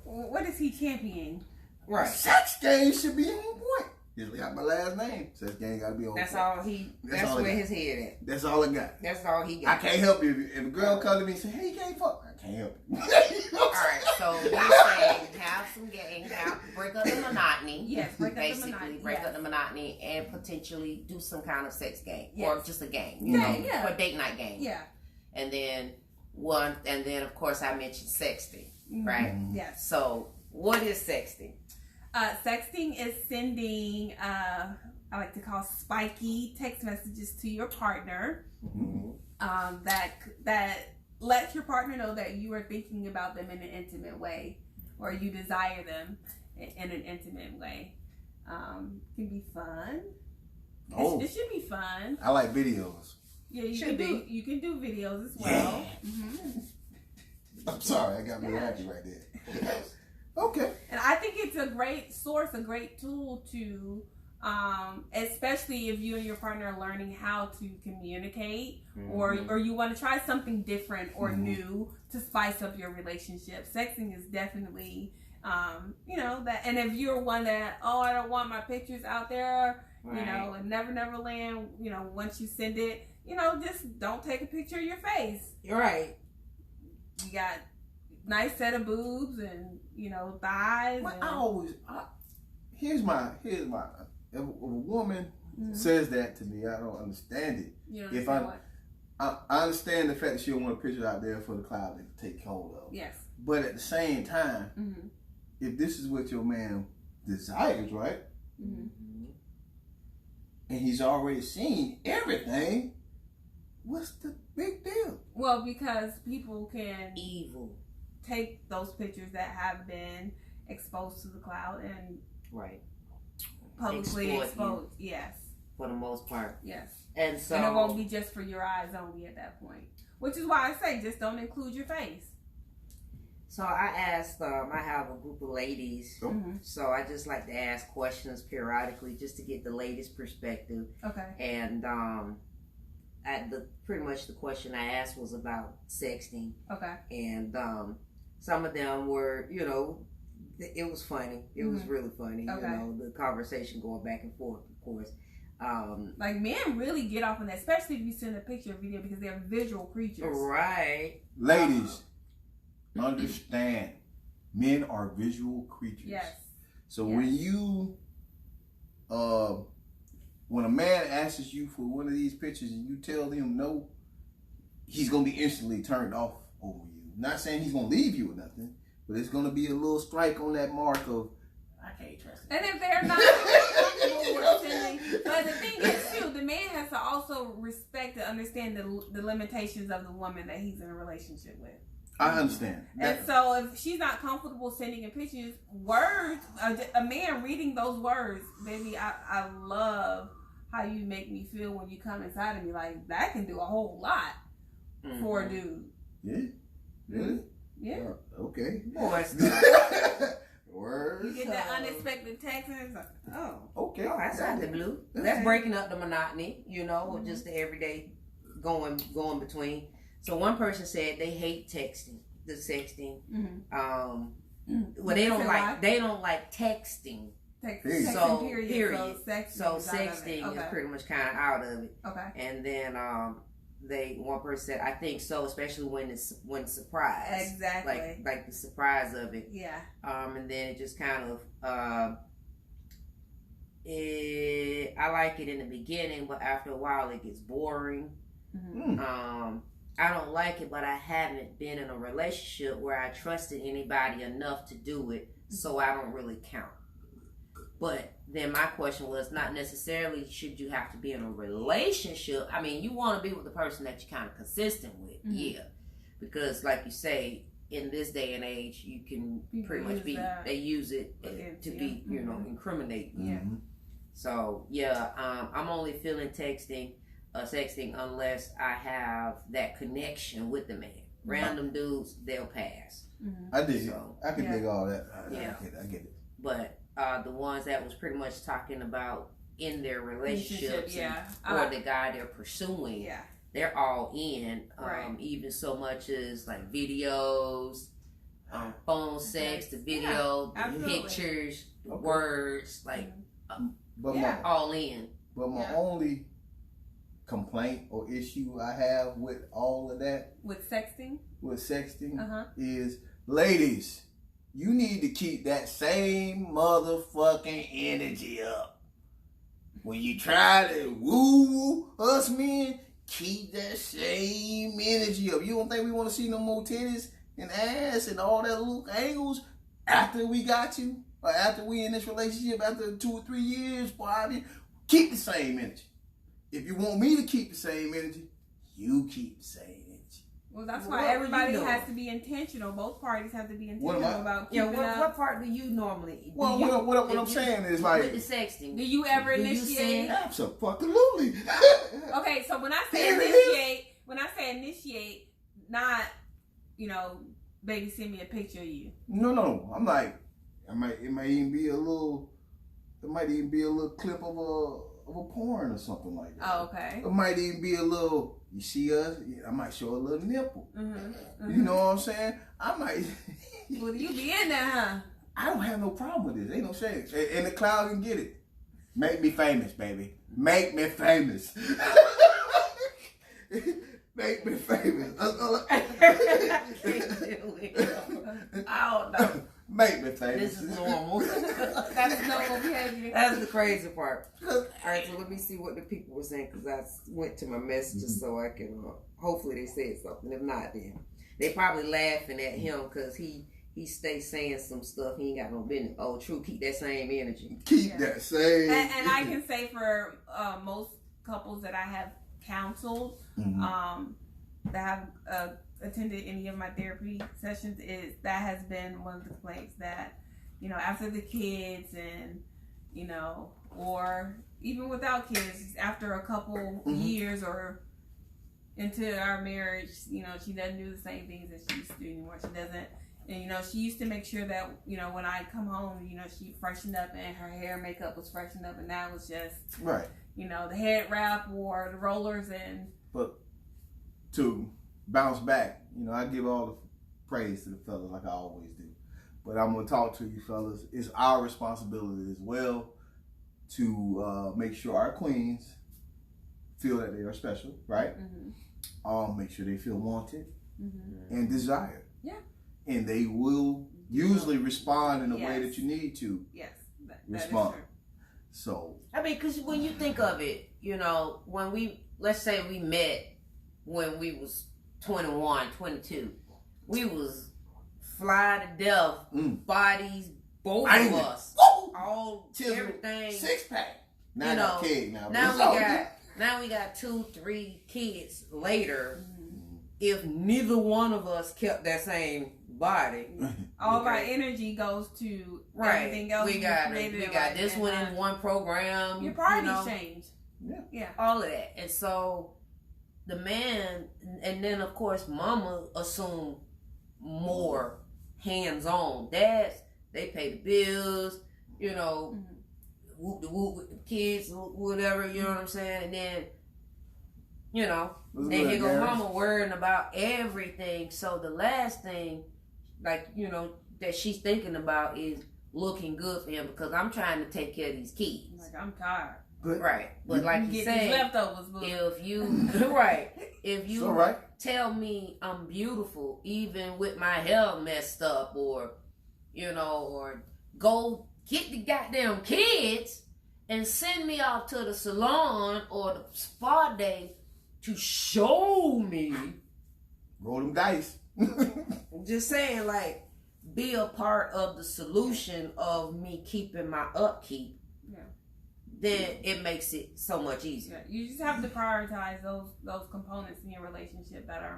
What is he championing? Right. sex game should be on point. Just got my last name. Sex game got to be on That's point. all he. That's That's all I where got. his head at. That's all I got. That's all he I got. can't help you. If a girl comes to me and say, hey, you can't fuck, I can't help you. All right. So you're saying have some game, break up the monotony. Yes, break up the Basically, monotony, break yes. up the monotony and potentially do some kind of sex game Yes. or just a game, Yeah. or date night game. Yeah. And then of course I mentioned sexting, right? Yes. So what is sexting? Sexting is sending, I like to call spiky text messages to your partner. That lets your partner know that you are thinking about them in an intimate way, or you desire them in an intimate way. Can be fun. Oh. It should be fun. I like videos. Yeah, you Should can be. do videos as well. I'm sorry, I got me happy right there. Okay. And I think it's a great source, a great tool to, especially if you and your partner are learning how to communicate, or you want to try something different or new to spice up your relationship. Sexting is definitely, that. And if you're one that, I don't want my pictures out there, and Never Land, once you send it, just don't take a picture of your face. Right. You got nice set of boobs and thighs. Well, here's my. If a woman says that to me, I don't understand it. You if I understand the fact that she don't want a picture out there for the cloud to take hold of. Yes. But at the same time, if this is what your man desires, right? And he's already seen everything, what's the big deal? Well, because people can Evil. take those pictures that have been exposed to the cloud and publicly exposed. Yes. For the most part. Yes. And so. And it won't be just for your eyes only at that point. Which is why I say just don't include your face. So I asked, I have a group of ladies, so I just like to ask questions periodically just to get the ladies' perspective. Okay. And pretty much the question I asked was about sexting. Okay. And some of them were, it was funny. It was really funny. Okay. The conversation going back and forth, of course. Like men really get off on that, especially if you send a picture or video because they're visual creatures. Right. Ladies, understand, men are visual creatures. Yes. So when you, when a man asks you for one of these pictures and you tell him no, he's gonna be instantly turned off over you. Not saying he's gonna leave you or nothing, but it's gonna be a little strike on that mark of I can't trust him. And if they're not comfortable with sending, but the thing is too, the man has to also respect and understand the limitations of the woman that he's in a relationship with. I understand. And so if she's not comfortable sending in pictures, words, a man reading those words, baby, I love how you make me feel when you come inside of me. Like, that can do a whole lot for a dude. Yeah? Really? Yeah. Okay. Boys. Words. You get that unexpected text and it's like, okay. Oh, that's out the blue. That's breaking up the monotony, or just the everyday going between. So one person said they hate sexting. Well, they don't like texting. Texting, So period. So sexting is pretty much kind of out of it. Okay. And then one person said, I think so, especially when surprise. Exactly. Like the surprise of it. Yeah. And then it just kind of I like it in the beginning, but after a while it gets boring. I don't like it, but I haven't been in a relationship where I trusted anybody enough to do it, so I don't really count. But then my question was not necessarily should you have to be in a relationship. I mean, you want to be with the person that you're kind of consistent with, yeah. Because like you say, in this day and age, you can pretty much they use it to be, incriminating. Yeah. So, yeah, I'm only feeling sexting unless I have that connection with the man. Random dudes, they'll pass. I dig it. I can dig all that. I get it. But the ones that was pretty much talking about in their relationships or the guy they're pursuing, they're all in. Even so much as like videos, phone sex, the video, the pictures, the words, like all in. But my only complaint or issue I have with all of that with sexting is, ladies, you need to keep that same motherfucking energy up. When you try to woo us men, keep that same energy up. You don't think we want to see no more titties and ass and all that little angles after we got you? Or after we in this relationship, after 2 or 3 years, 5 years? Keep the same energy. If you want me to keep the same energy, you keep the same energy. Well, that's why everybody has to be intentional. Both parties have to be intentional about keeping up. What part do you normally? Well, what I'm saying is like with the sexting. Do you ever initiate? Absolutely. Okay, so when I say initiate, not baby, send me a picture of you. No. I'm like, it might even be a little clip of a porn or something like that. Oh, okay. It might even be a little, you see us, I might show a little nipple. Mm-hmm. You know what I'm saying? I might. Well, you be in there, huh? I don't have no problem with this. Ain't no shame. And the cloud can get it. Make me famous, baby. Make me famous. Make me famous. I don't know. Make me famous. This is normal. That's normal behavior. That's the crazy part. All right, so let me see what the people were saying, because I went to my messages so I can, hopefully they said something. If not, then they probably laughing at him because he stays saying some stuff he ain't got no business. Oh, true, keep that same energy. Keep that same. And I can say for most couples that I have counseled, that have attended any of my therapy sessions, is that has been one of the complaints that, after the kids and, or even without kids, after a couple years or into our marriage, she doesn't do the same things that she used to do anymore. She doesn't. And, she used to make sure that, when I come home, she freshened up and her hair and makeup was freshened up. And now it's just, right. The head wrap or the rollers. But to bounce back, I give all the praise to the fellas like I always do. But I'm going to talk to you fellas. It's our responsibility as well to make sure our queens feel that they are special, right? Make sure they feel wanted and desired. Yeah. And they will usually respond in a way that you need to respond. So, I mean, because when you think of it, when let's say we met when we was 21, 22, we was fly to death, bodies, both of us, all everything, 6-pack. Now kid now. Now we got 2-3 kids later. If neither one of us kept that same body, all of our energy goes to everything else. We got this one in one program. Your priorities change. Yeah, all of that. And so the man, and then of course mama assumed more hands-on. Dads, they pay the bills, whoop the whoop with the kids, whatever, you know what I'm saying? And then, then here go mama worrying about everything. So the last thing, that she's thinking about is looking good for him, because I'm trying to take care of these kids. Like, I'm tired. But like you said, leftovers, if you tell me I'm beautiful, even with my hair messed up, or or go get the goddamn kids and send me off to the salon or the spa day to show me. Roll them dice. I'm just saying, be a part of the solution of me keeping my upkeep. Then it makes it so much easier. You just have to prioritize those components in your relationship that are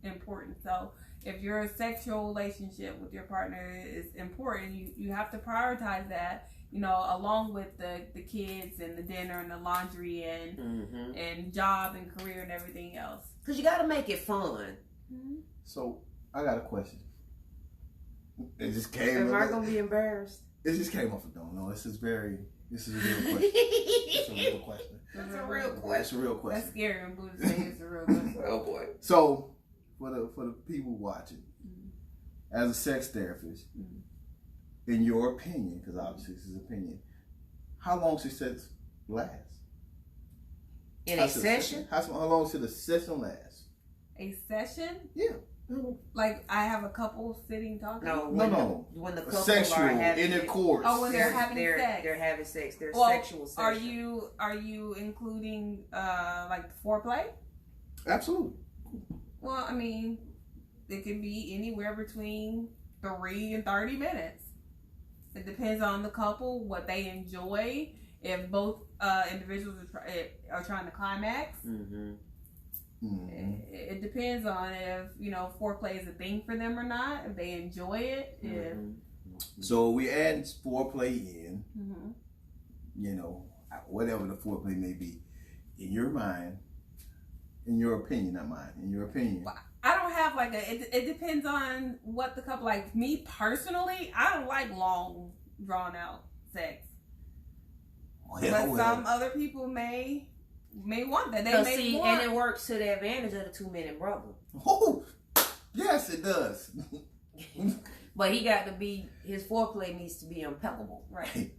important. So if your sexual relationship with your partner is important, you have to prioritize that, along with the kids and the dinner and the laundry and job and career and everything else. Because you got to make it fun. So I got a question. It just came. Am I gonna be embarrassed? It just came off the dome. No, this is a real question. It's a real question. That's a real question. That's a real question. That's scary when Buddha says it's a real question. Oh boy. So for the people watching, as a sex therapist, in your opinion, because obviously this is opinion, how long should sex last? In a session? How long should a session last? A session? Yeah. Like I have a couple sitting talking? No. When the couple sexual are having intercourse. Oh, when they're having sex. They're having sex. They're well, sexual session. Are you including like foreplay? Absolutely. Well, I mean, it can be anywhere between 3 and 30 minutes. It depends on the couple, what they enjoy. If both individuals are trying to climax. It depends on if foreplay is a thing for them or not. If they enjoy it. So we add foreplay in. Whatever the foreplay may be, in your mind, in your opinion, not mine. In your opinion, I don't have like it depends on what the couple, like me personally, I don't like long drawn out sex. But some other people may want that. They may want. And it works to the advantage of the 2-minute brother. Oh, yes, it does. But he got to be, his foreplay needs to be impeccable. Right.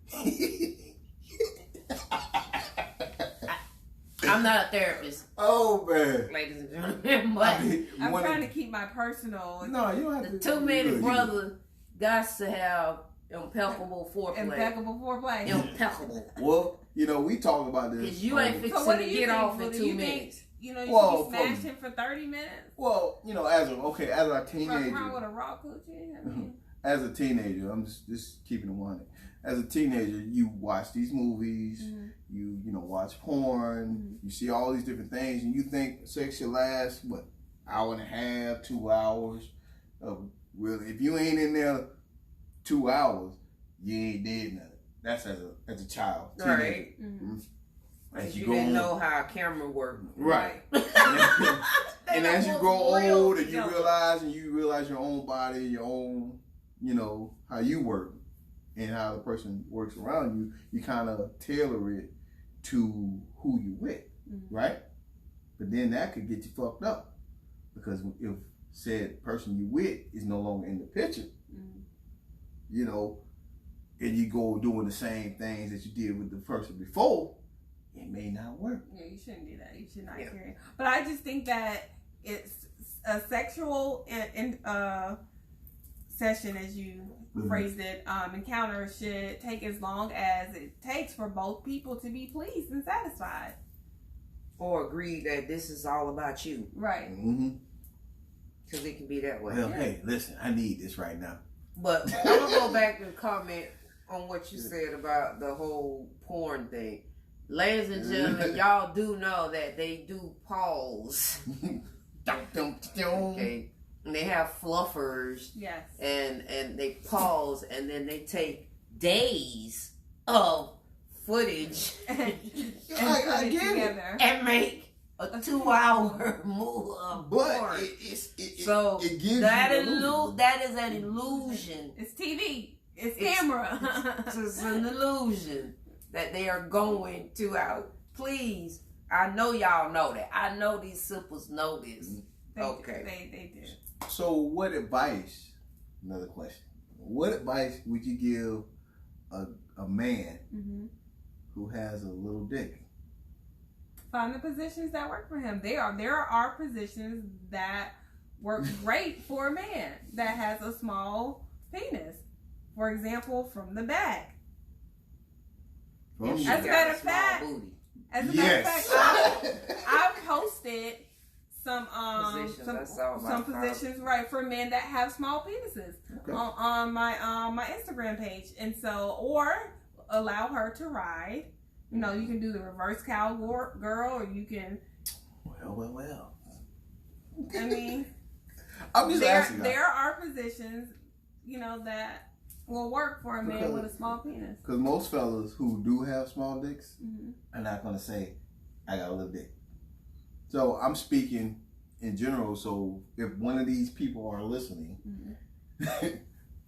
I'm not a therapist. Oh, man. Ladies and gentlemen. But I'm trying to keep my personal. No, you don't have the to. 2-minute brother got to have impeccable foreplay. Impeccable foreplay. Impeccable. Well, we talk about this. Because you ain't fixing to get off in 2 minutes. You should be smashing for 30 minutes. Well, as a teenager. Around with a raw coochie. I mean. As a teenager, I'm just keeping it 100. As a teenager, you watch these movies, you watch porn, you see all these different things, and you think sex should last hour and a half, 2 hours. Really, if you ain't in there 2 hours, you ain't did nothing. That's as a child, right? As you didn't know how a camera worked, right? And as you grow old, and you realize your own body, your own, how you work. And how the person works around you, you kind of tailor it to who you with, right? But then that could get you fucked up because if said person you with is no longer in the picture, and you go doing the same things that you did with the person before, it may not work. Yeah, you shouldn't do that. You should not carry it. But I just think that it's a sexual session, as you phrased it, encounter should take as long as it takes for both people to be pleased and satisfied. Or agree that this is all about you. Right. Because it can be that way. Well, hey, listen, I need this right now. But I'm going to go back and comment on what you said about the whole porn thing. Ladies and gentlemen, y'all do know that they do pause. Okay. And they have fluffers. Yes. And they pause and then they take days of footage and I get together. and make a 2-hour move of porn. It gives that you that is an illusion. It's TV. It's camera. It's an illusion that they are going 2 hours. Please, I know y'all know that. I know these Sippas know this. They do. So what advice, another question, what advice would you give a man who has a little dick? Find the positions that work for him. There are positions that work great for a man that has a small penis. For example, from the back. As a matter of fact, I've posted some positions right for men that have small penises on my Instagram page, and so or allow her to ride. You can do the reverse cowgirl, or you can. Well. I mean, I'm just asking. There are positions, that will work for a man with a small penis. Because most fellas who do have small dicks are not going to say, "I got a little dick." So I'm speaking in general. So if one of these people are listening,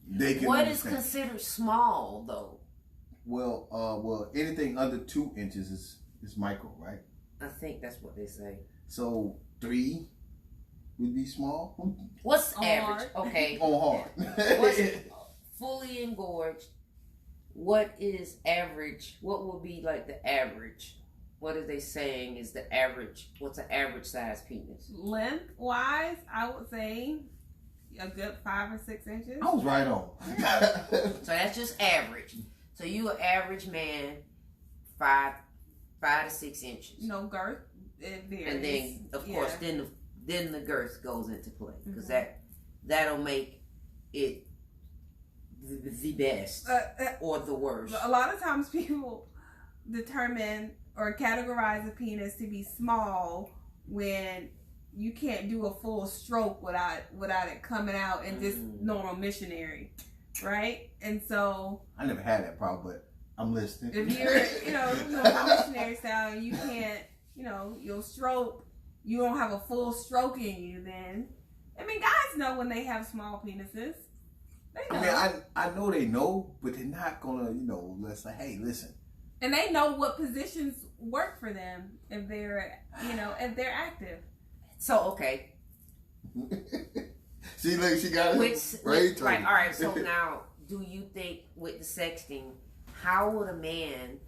they can. What is considered small, though? Well, anything under 2 inches is micro, right? I think that's what they say. So 3 would be small. What's average? Okay. On hard. What's fully engorged? What is average? What will be like the average? What are they saying is the average? What's an average size penis? Length wise, I would say a good 5 or 6 inches. I was right on. So that's just average. So you an average man, 5 to 6 inches. Girth, it varies. And then, of course, then the girth goes into play because that'll make it the best or the worst. A lot of times people determine or categorize a penis to be small when you can't do a full stroke without it coming out in just normal missionary, right? And so I never had that problem, but I'm listening. If you're, normal missionary style, and you can't, you'll stroke. You don't have a full stroke in you, then I mean, guys know when they have small penises. They know. I mean, I know they know, but they're not gonna, let's say, hey, listen. And they know what positions work for them if they're, if they're active. So, okay. See, look, she got it. Right, all right, so now, do you think with the sexting, how would a man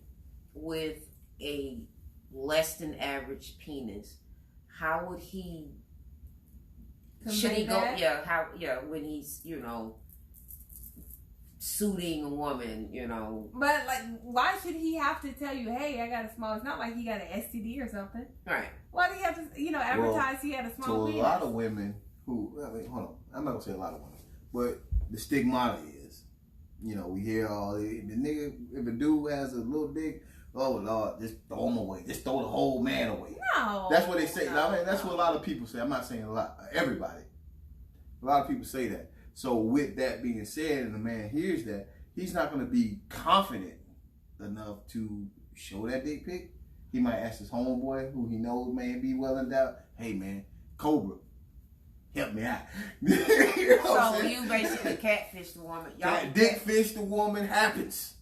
with a less than average penis, how would he, should he go, when he's, suiting a woman, But, like, why should he have to tell you, hey, I got a small, it's not like he got an STD or something. Right. Why do he have to, advertise he had a small penis? To a lot of women who, hold on, I'm not going to say a lot of women, but the stigmata is, we hear all the nigga, if a dude has a little dick, oh Lord, just throw him away. Just throw the whole man away. No. That's what they say. That's what a lot of people say. I'm not saying a lot. Everybody. A lot of people say that. So with that being said, and the man hears that, he's not going to be confident enough to show that dick pic. He might ask his homeboy, who he knows may be well endowed, hey man, Cobra, help me out. So you basically catfish the woman. Dick fish the woman happens.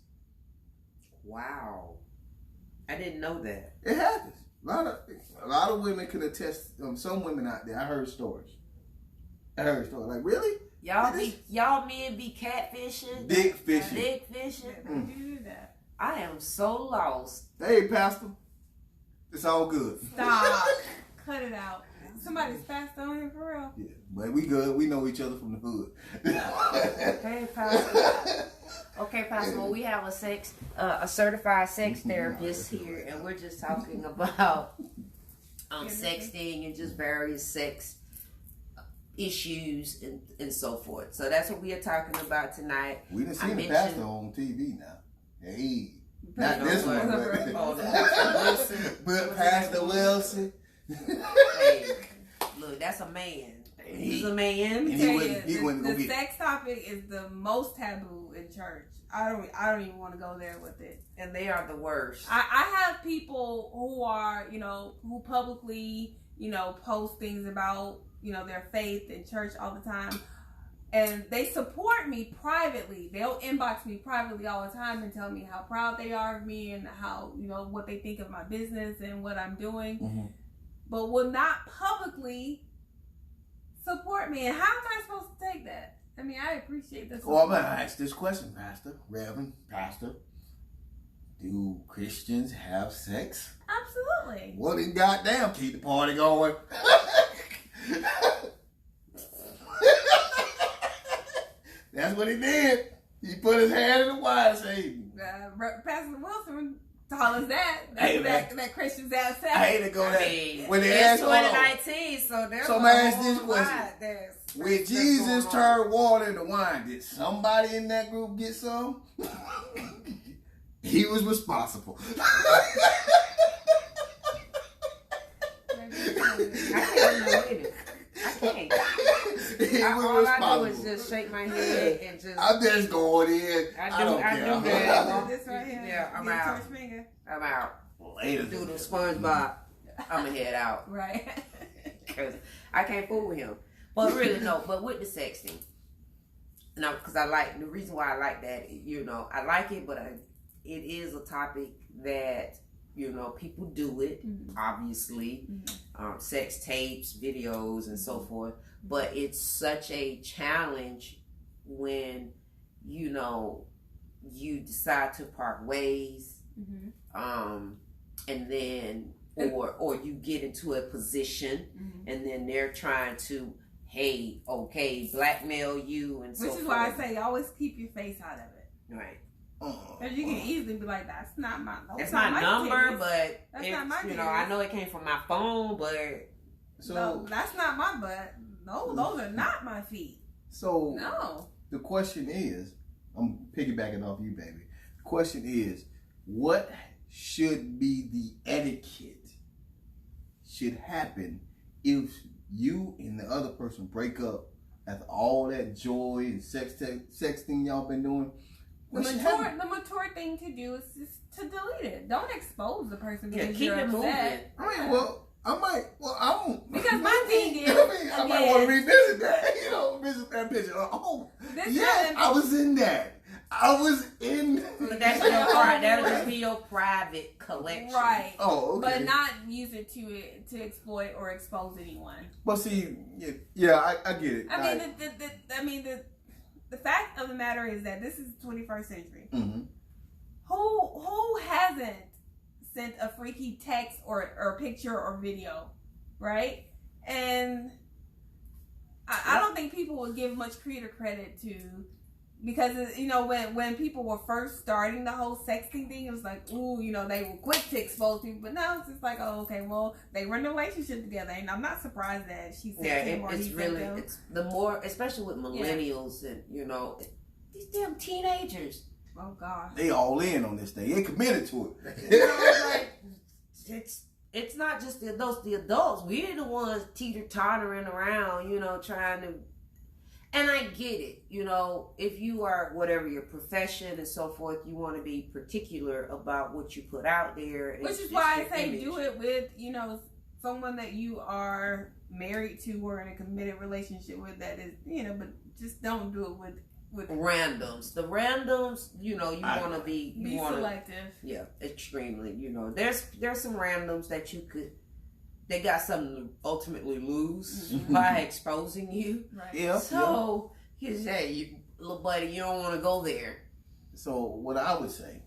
Wow. I didn't know that. It happens. A lot of women can attest. Some women out there, I heard stories. Like, really? Y'all men be catfishing? Dick fishing. Dick fishing? You do that. I am so lost. Hey, Pastor. It's all good. Stop. Cut it out. Somebody's passed on here for real. Yeah, but we good. We know each other from the hood. Okay, Pastor. Okay, Pastor. Well, we have a certified sex therapist here, and we're just talking about sexting and just various sex issues and so forth. So that's what we are talking about tonight. We done seen the pastor on TV now. Hey, not this one, but Pastor Wilson. Hey, look, that's a man. He's a man. The sex topic is the most taboo in church. I don't even want to go there with it. And they are the worst. I have people who are, who publicly, post things about, their faith in church all the time. And they support me privately. They'll inbox me privately all the time and tell me how proud they are of me and how, what they think of my business and what I'm doing. Mm-hmm. But will not publicly support me. And how am I supposed to take that? I mean, I appreciate this. Well, I'm going to ask this question, Pastor, Reverend, Pastor. Do Christians have sex? Absolutely. Well, then goddamn, keep the party going. That's what he did. He put his hand in the wine and said, Pastor Wilson told us that. Hey, that Christians have sex. I hate to go there. When they it's ask 2019, so there's so man, ask this question. When Jesus turned water into wine, did somebody in that group get some? He was responsible. I can't. All I do is just shake my head and just. I'm just going in. I don't care. This right here. Yeah, I'm out. I'm out. Later. Do the SpongeBob. I'ma head out. Right. Because I can't fool with him. But really, no. But with the sexting, no, because the reason why I like that, I like it, but it is a topic that people do it, obviously, sex tapes, videos, and so forth. But it's such a challenge when you decide to part ways, and then or you get into a position, and then they're trying to blackmail you and so forth. Which is why I say always keep your face out of it. Right. Because you can easily be like, that's not my That's not my number, kids. but that's not my kids. I know it came from my phone, but no, that's not my butt. No, those are not my feet. So no. The question is, I'm piggybacking off you, baby. The question is, what should be the etiquette should happen if you and the other person break up after all that joy and sexting y'all been doing? The mature thing to do is just to delete it. Don't expose the person because keep you're it upset. moving. I mean, well, I might. Well, I don't. Because my thing is, I might want to revisit that. You know, visit that picture. Oh, yes, I was in that. I was in. But that's your that'll just be your private collection, right? Oh, okay. But not use it to exploit or expose anyone. Well, see, yeah, I get it. I mean, the fact of the matter is that this is the 21st century. Mm-hmm. Who hasn't sent a freaky text or picture or video, right? And I don't think people would give much credit to, because you know when people were first starting the whole sexting thing, it was like, ooh, you know, they were quick to expose people, but now it's just like, oh, okay, well, they were in a relationship together, and I'm not surprised that she sent him or he sent them. It's the more, especially with millennials and you know these damn teenagers. Oh God, they all in on this thing. They committed to it. You know, like it's not just the adults. We're the ones teeter-tottering around, you know, trying to. And I get it, you know, if you are whatever your profession and so forth, you want to be particular about what you put out there. Which is why I say do it with, you know, someone that you are married to or in a committed relationship with that is, you know, but just don't do it with randoms. The randoms, you know, you want to be selective. Yeah, extremely. You know, there's some randoms that you could. They got something to ultimately lose by exposing you. Right. Yeah. So you say, little buddy, you don't want to go there. So what I would say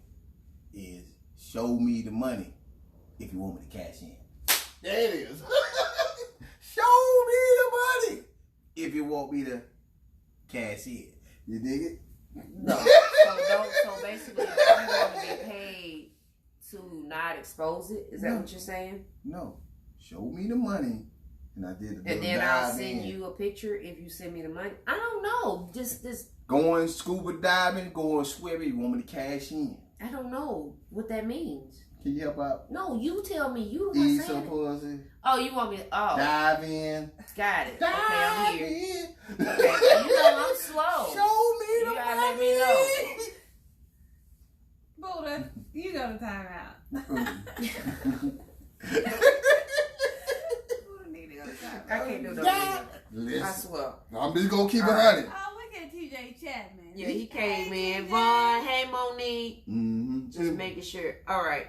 is, show me the money if you want me to cash in. There it is. Show me the money if you want me to cash in. You dig it? No. So basically, I'm going to get paid to not expose it. Is that what you're saying? No. Show me the money, and I did. And then I'll send you a picture if you send me the money. I don't know. Just going scuba diving, going swimming. You want me to cash in? I don't know what that means. Can you help out? No, you tell me. You the one Eat saying some it. pussy. Oh, you want me to dive in? Got it. Dive okay, I'm here. in. Okay, you know I'm slow. Show me the you gotta money. let me know. Buddha, you go to timeout. I can't do no Listen, I swear. I'm just gonna keep it 100. Oh, look at TJ Chapman. Yeah, he came in. Vaughn, hey Monique. Mm-hmm. Just making sure. All right.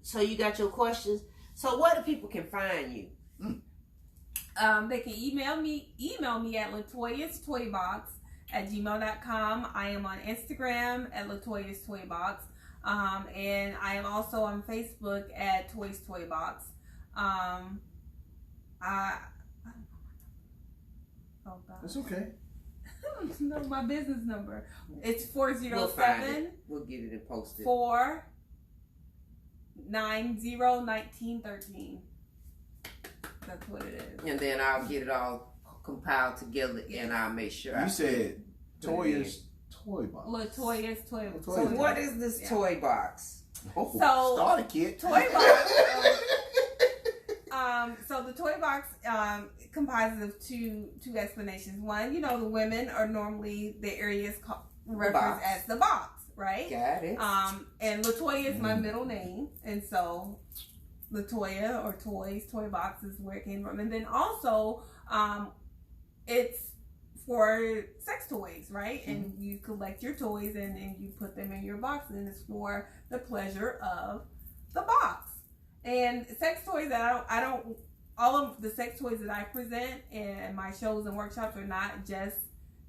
So you got your questions. So where do people can find you? They can email me at latoyastoybox@gmail.com. I am on Instagram at latoyastoybox. And I am also on Facebook at Toys Toy Box. Oh God. It's okay. No, my business number. It's We'll find 407 it. We'll get it and post it. 490-1913. That's what it is. And then I'll get it all compiled together and I'll make sure. You said Toya's Toy Box. Latoya's Toy Box. So what is this toy box? Oh, So, start a kid. Toy Box. So the toy box comprises of two explanations. One, you know, the women are normally the areas referenced as the box, right? Got it. And Latoya is my middle name, and so Latoya or Toys Toy Box is where it came from. And then also, it's for sex toys, right? And you collect your toys and you put them in your box, and it's for the pleasure of the box. And sex toys that I don't all of the sex toys that I present in my shows and workshops are not just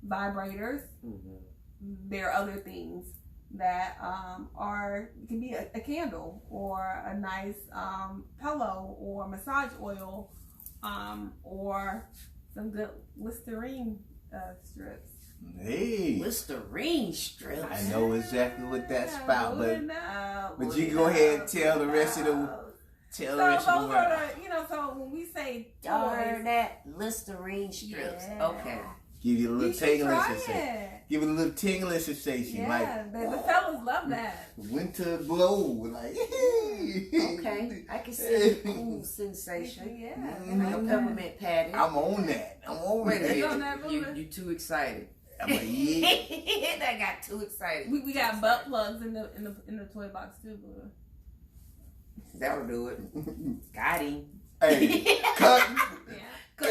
vibrators. There are other things that can be a candle or a nice pillow or massage oil or some good Listerine strips. Hey, Listerine strips. I know exactly what that's about, but you you go ahead and tell the rest of the So those are the, so when we say Y'all toys, heard that? Listerine strips. Yeah. Okay. give you a you little should tingling try sensation. it. Give it a little tingling sensation, Yeah, like the fellas love that. winter blow, like. Okay. I can see the cool sensation. Yeah. Like a peppermint patty. I'm on that. I'm on Wait a that. on minute. that, You Buddha? too excited. I'm like, yeah. That got too excited. We got butt plugs in the toy box too, Buddha. That'll do it. Got him. Hey, cut. We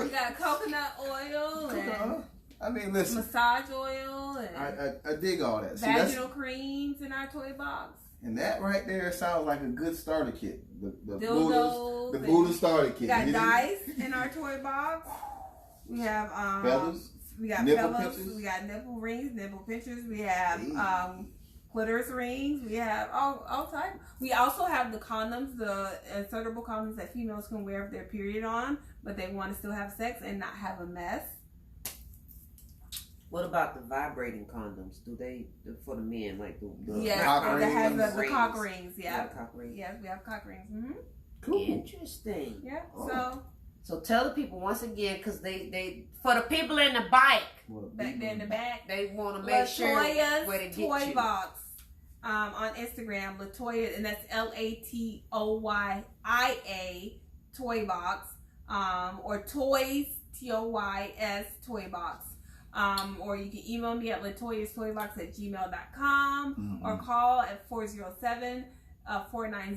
got coconut oil and I mean, listen. massage oil and I dig all that. See, vaginal creams in our toy box. and that right there sounds like a good starter kit. The Dildos. the Buddha starter kit. We got dice in our toy box. We have Feathers. We got Nipple feathers. pinchers? We got nipple rings, nipple pinchers. We have Hey. clitoris rings. We have all types. We also have the condoms, the insertable condoms that females can wear if they're period on, but they want to still have sex and not have a mess. What about the vibrating condoms? Do they for the men like the Yes, cock that has rings. the cock rings. Yeah, Yeah. cock rings. Yes, we have cock rings. Mm-hmm. Cool. Interesting. Yeah. Oh. So tell the people once again, because they for the people in the bike, Back there in the back. they want to make sure Latoya's where to get Toy you. Box on Instagram. Latoya, and that's LATOYIA Toy Box, or Toys TOYS Toy Box. Or you can email me at latoyastoybox@gmail.com or call at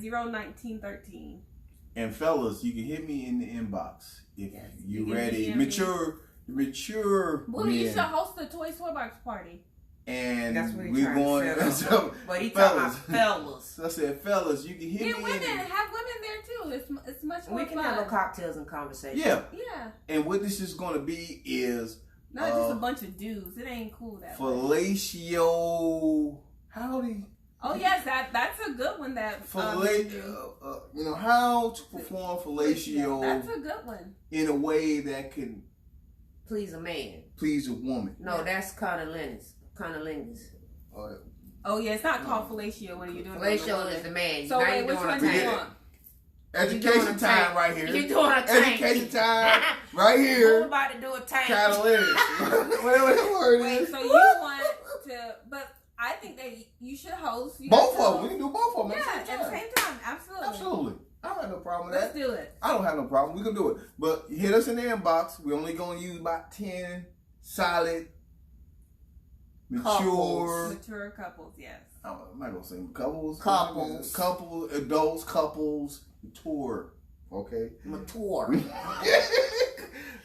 407-490-1913. And fellas, you can hit me in the inbox if Yes, you you can ready. DM me. Mature Booty, you men. should host the Toy Box party. And That's what he we're trying to going. set So, But he talking fellas. about fellas. So I said, fellas, you can hit Get me women, in. have women there too. It's much more We can fun. have a cocktails and conversation. Yeah. Yeah, And what this is going to be is not just a bunch of dudes. It ain't cool that way. fellatio. Howdy. Oh yes, that's a good one. That You know how to perform fellatio That's a good one. in a way that can Please a man. please a woman. No, that's cunnilingus. Cunnilingus. Oh yeah, it's not called fellatio when you're doing Fellatio is the man. So Now wait, you which doing one a do you tank. want? Education time right here. You doing a tank. Education time right We're here. about to do a tank. Catalytics. Whatever the word Wait, is. so you want to? But I think that you should host. You Both have of to them. We can do both of them. Yeah, at the at the same time. Absolutely. Absolutely. I don't have no problem with Let's that. do it. I don't have no problem. We can do it. But hit us in the inbox. We're only going to use about 10 solid, mature. Mature couples, yes. I'm not going to say couples. Couples. Couples, adults, couples, mature. Okay? Mature.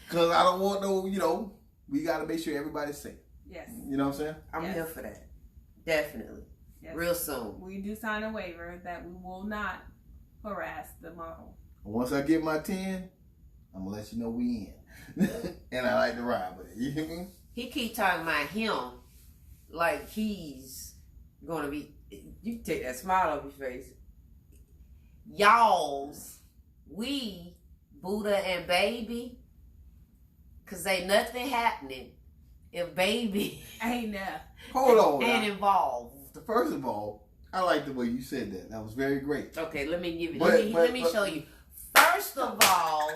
Because I don't want no, we got to make sure everybody's safe. Yes. You know what I'm saying? I'm Yes. here for that. Definitely. Yes. Real soon. We do sign a waiver that we will not harass the model. Once I get my 10, I'm going to let you know we in. And I like to ride with it. You hear me? He keep talking about him like he's gonna be. You can take that smile off your face. Y'all's, we, Buddha and baby, cause ain't nothing happening if baby Ain't no. Hold on. ain't now. involved. First of all, I like the way you said that. That was very great. Okay, let me give you. But- let me show you. First of all,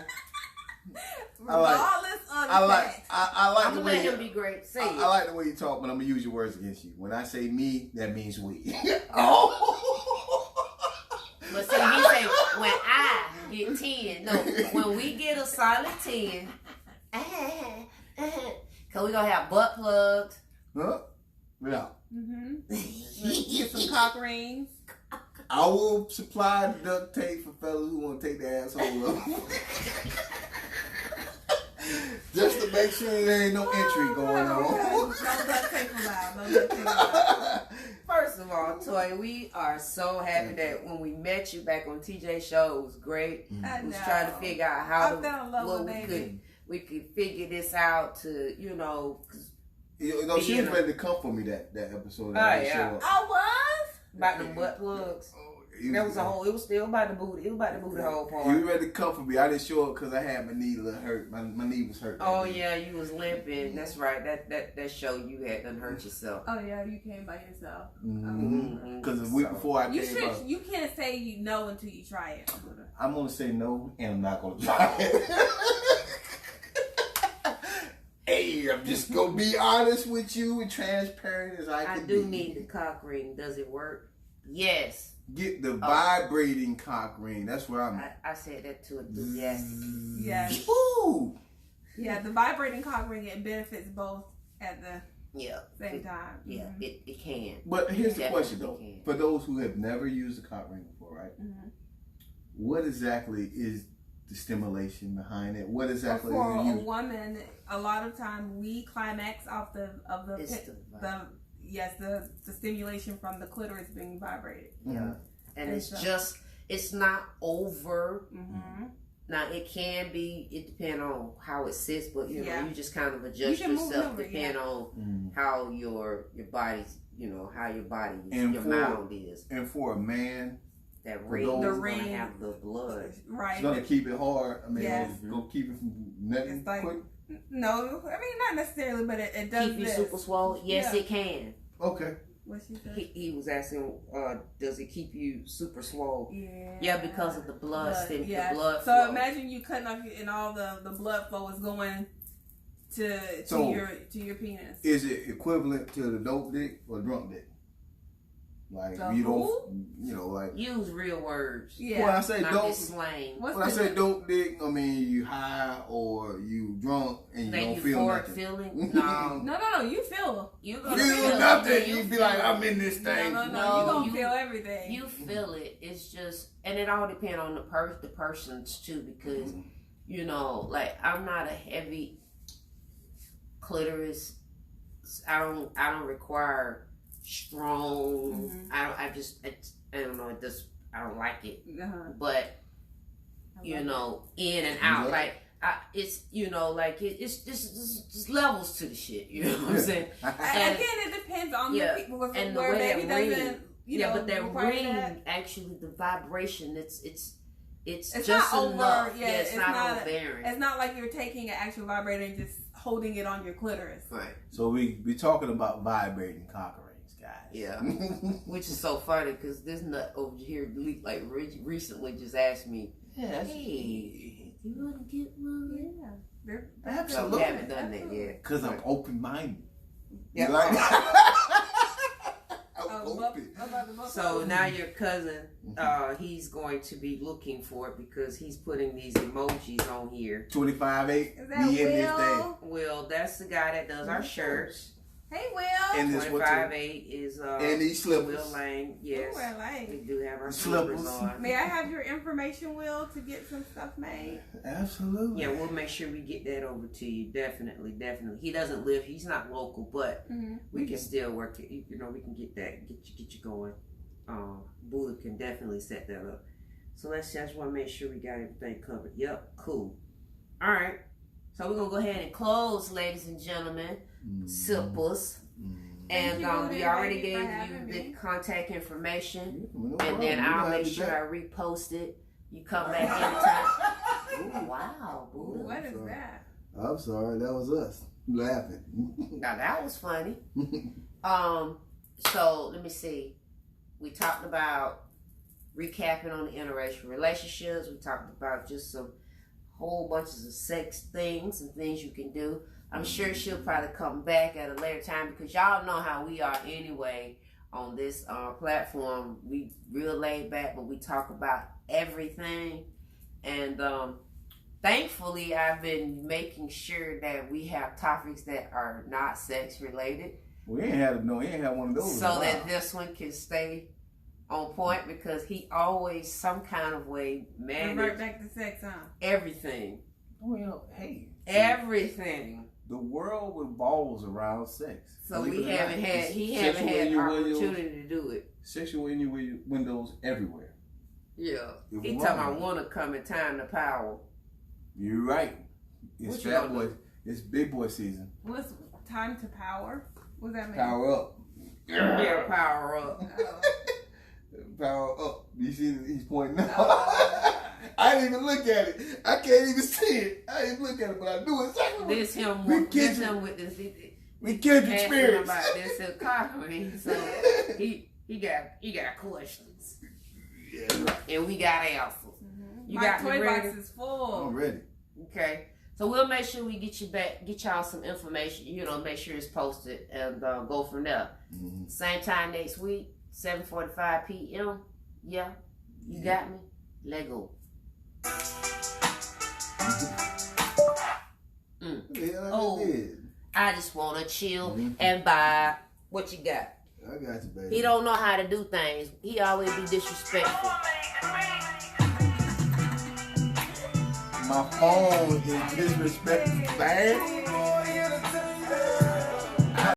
Regardless of the I like fact. I like I'm the gonna way let you, him be great. Say I it. like the way you talk, but I'm gonna use your words against you. When I say me, that means we. Oh. But see, he say when I get 10. No, when we get a solid 10, cause we gonna have butt plugs. Huh? Yeah. Mm-hmm. Get some cock rings. I will supply the duct tape for fellas who want to take their asshole up. Just to make sure there ain't no entry going on. Don't duct tape allowed. No duct tape allowed. First of all, Toy, we are so happy that when we met you back on TJ's show, it was great. I We was know. trying to figure out I how fell in love what with baby. we could figure this out to, 'cause She was ready to come for me that episode. Oh, yeah. I was? about the butt plugs. That was it was still about the booty. It was about the booty hole part. You was ready to come for me. I didn't show up because I had my knee a little hurt. My knee was hurt. Oh yeah, you was limping. That's right. That show you had done hurt yourself. Oh yeah, you came by yourself. Because the week before I You came up, you can't say you know until you try it. I'm going to say no, and I'm not going to try it. Hey, I'm just going to be honest with you and transparent as I can I do be. need the cock ring. Does it work? Yes. Get the vibrating cock ring. That's where I'm at. I said that to enthusiastically. Yes. Woo! Yeah, the vibrating cock ring, it benefits both at the Yeah. same time. Yeah, Mhm. it can. But here's the Definitely question, though. can. For those who have never used a cock ring before, right? Mhm. what exactly is the stimulation behind it? What exactly for do you a woman? A lot of time we climax off the stimulation from the clitoris being vibrated. Yeah, and And it's so- just it's not over. Mm-hmm. Now it can be. It depends on how it sits, but you know Yeah. you just kind of You adjust can move yourself over, depending on how your body's how your body And your for- mound is. and for a man, That for ring those- is The gonna ring. have the blood. it's Right. gonna keep it hard. I mean, Yes. it's gonna keep it from nothing It's like- quick. No, I mean not necessarily, but it does Keep you this. super swole? Yes, Yeah. it can. Okay. What she said? He was asking, does it keep you super swole? Yeah. Yeah, because of the blood stim- yeah. the blood So flow. imagine you cutting off and all the blood flow is going to So- your penis. Is it equivalent to the dope dick or drunk dick? Like The you who? don't, like Use real words. Yeah. when I say Not dope, this slang. What's when I the say dope dick, I mean you high or you drunk and you That don't feel euphoric nothing. feeling? No. No. You feel. You You gonna feel feel it. nothing. Yeah, You be feel like, it. I'm in this thing. No. No, You gonna you- feel everything. You feel it. It's just, and it all depends on the persons too, because like I'm not a heavy clitoris. I don't require strong. I don't know. I don't like it. Uh-huh. But in and out, Yeah. like it's it's just levels to the shit. You know what I'm saying? And again, it depends on Yeah, the people. Because and the where way baby that ring- doesn't, But that require ring, that. actually, the vibration, it's It's just not over, enough. yeah, it's it's not not- overbearing. It's not like you're taking an actual vibrator and just holding it on your clitoris. Right. So we talking about vibrating cock rings, guys. Yeah. Which is so funny because this nut over here, recently just asked me, Yes. "Hey, you want to get one?" Yeah. They're- So Absolutely. we haven't done that yet. Because I'm open minded. Yeah. You like I'm Oh, open. So now your cousin, he's going to be looking for it because he's putting these emojis on here. 25-8. Is that We in this thing. Will? Well, that's the guy that does our shirts. Hey, Will. And this what 25-8 is And these slippers. Will Lane. Yes, Ooh, I like. we do have our Slippers. slippers on. May I have your information, Will, to get some stuff made? Absolutely. Yeah, we'll make sure we get that over to you. Definitely. He doesn't live. He's not local, but Mm-hmm. we can still work it. We can get that. Get you going. Buddha can definitely set that up. So just want to make sure we got everything covered. Yep, cool. All right. So we're gonna go ahead and close, ladies and gentlemen. Sippas. And you, Buddha, we already thank you for gave you having the me. contact information. No And then problem. I'll You make have sure that. I repost it. You come back anytime. Ooh, wow, Buddha. What is sorry. that? I'm sorry, that was us laughing. Now that was funny. So let me see. We talked about recapping on the interracial relationships. We talked about just some whole bunches of sex things and things you can do. I'm sure she'll probably come back at a later time because y'all know how we are anyway on this platform. We real laid back, but we talk about everything. And thankfully, I've been making sure that we have topics that are not sex related. We ain't had one of those. in a So while. that this one can stay on point because he always some kind of way Revert managed back to sex, huh? everything. Well, hey, Everything. the world revolves around sex. So Believe we it or haven't not. had It's he haven't sexual had innuendos- opportunity to do it. Sexual innuendos everywhere. Yeah. It He was talking wrong. about wanna come in time to power. You're right. It's What you fat gonna boy. It's big boy season. What's time to power? What does that mean? Power up. Yeah, power up. Oh. Power up. You see, he's pointing out. Oh. I didn't even look at it. I can't even see it. I didn't look at it, but I knew exactly what This him We this kids- him with this we kindred asking him spirits. about this economy. So he got questions. Yeah, right. And we got answers. Mhm. You My got me toy ready? box is full. I'm ready. Okay. So we'll make sure we get y'all some information, make sure it's posted and go from there. Mm-hmm. Same time next week, 7:45 p.m. Yeah. You got me? Let go. Yeah, Oh. I did. I just wanna chill Mhm. and buy what you got. I got you, baby. He don't know how to do things. He always be disrespectful. My phone is disrespectful bad.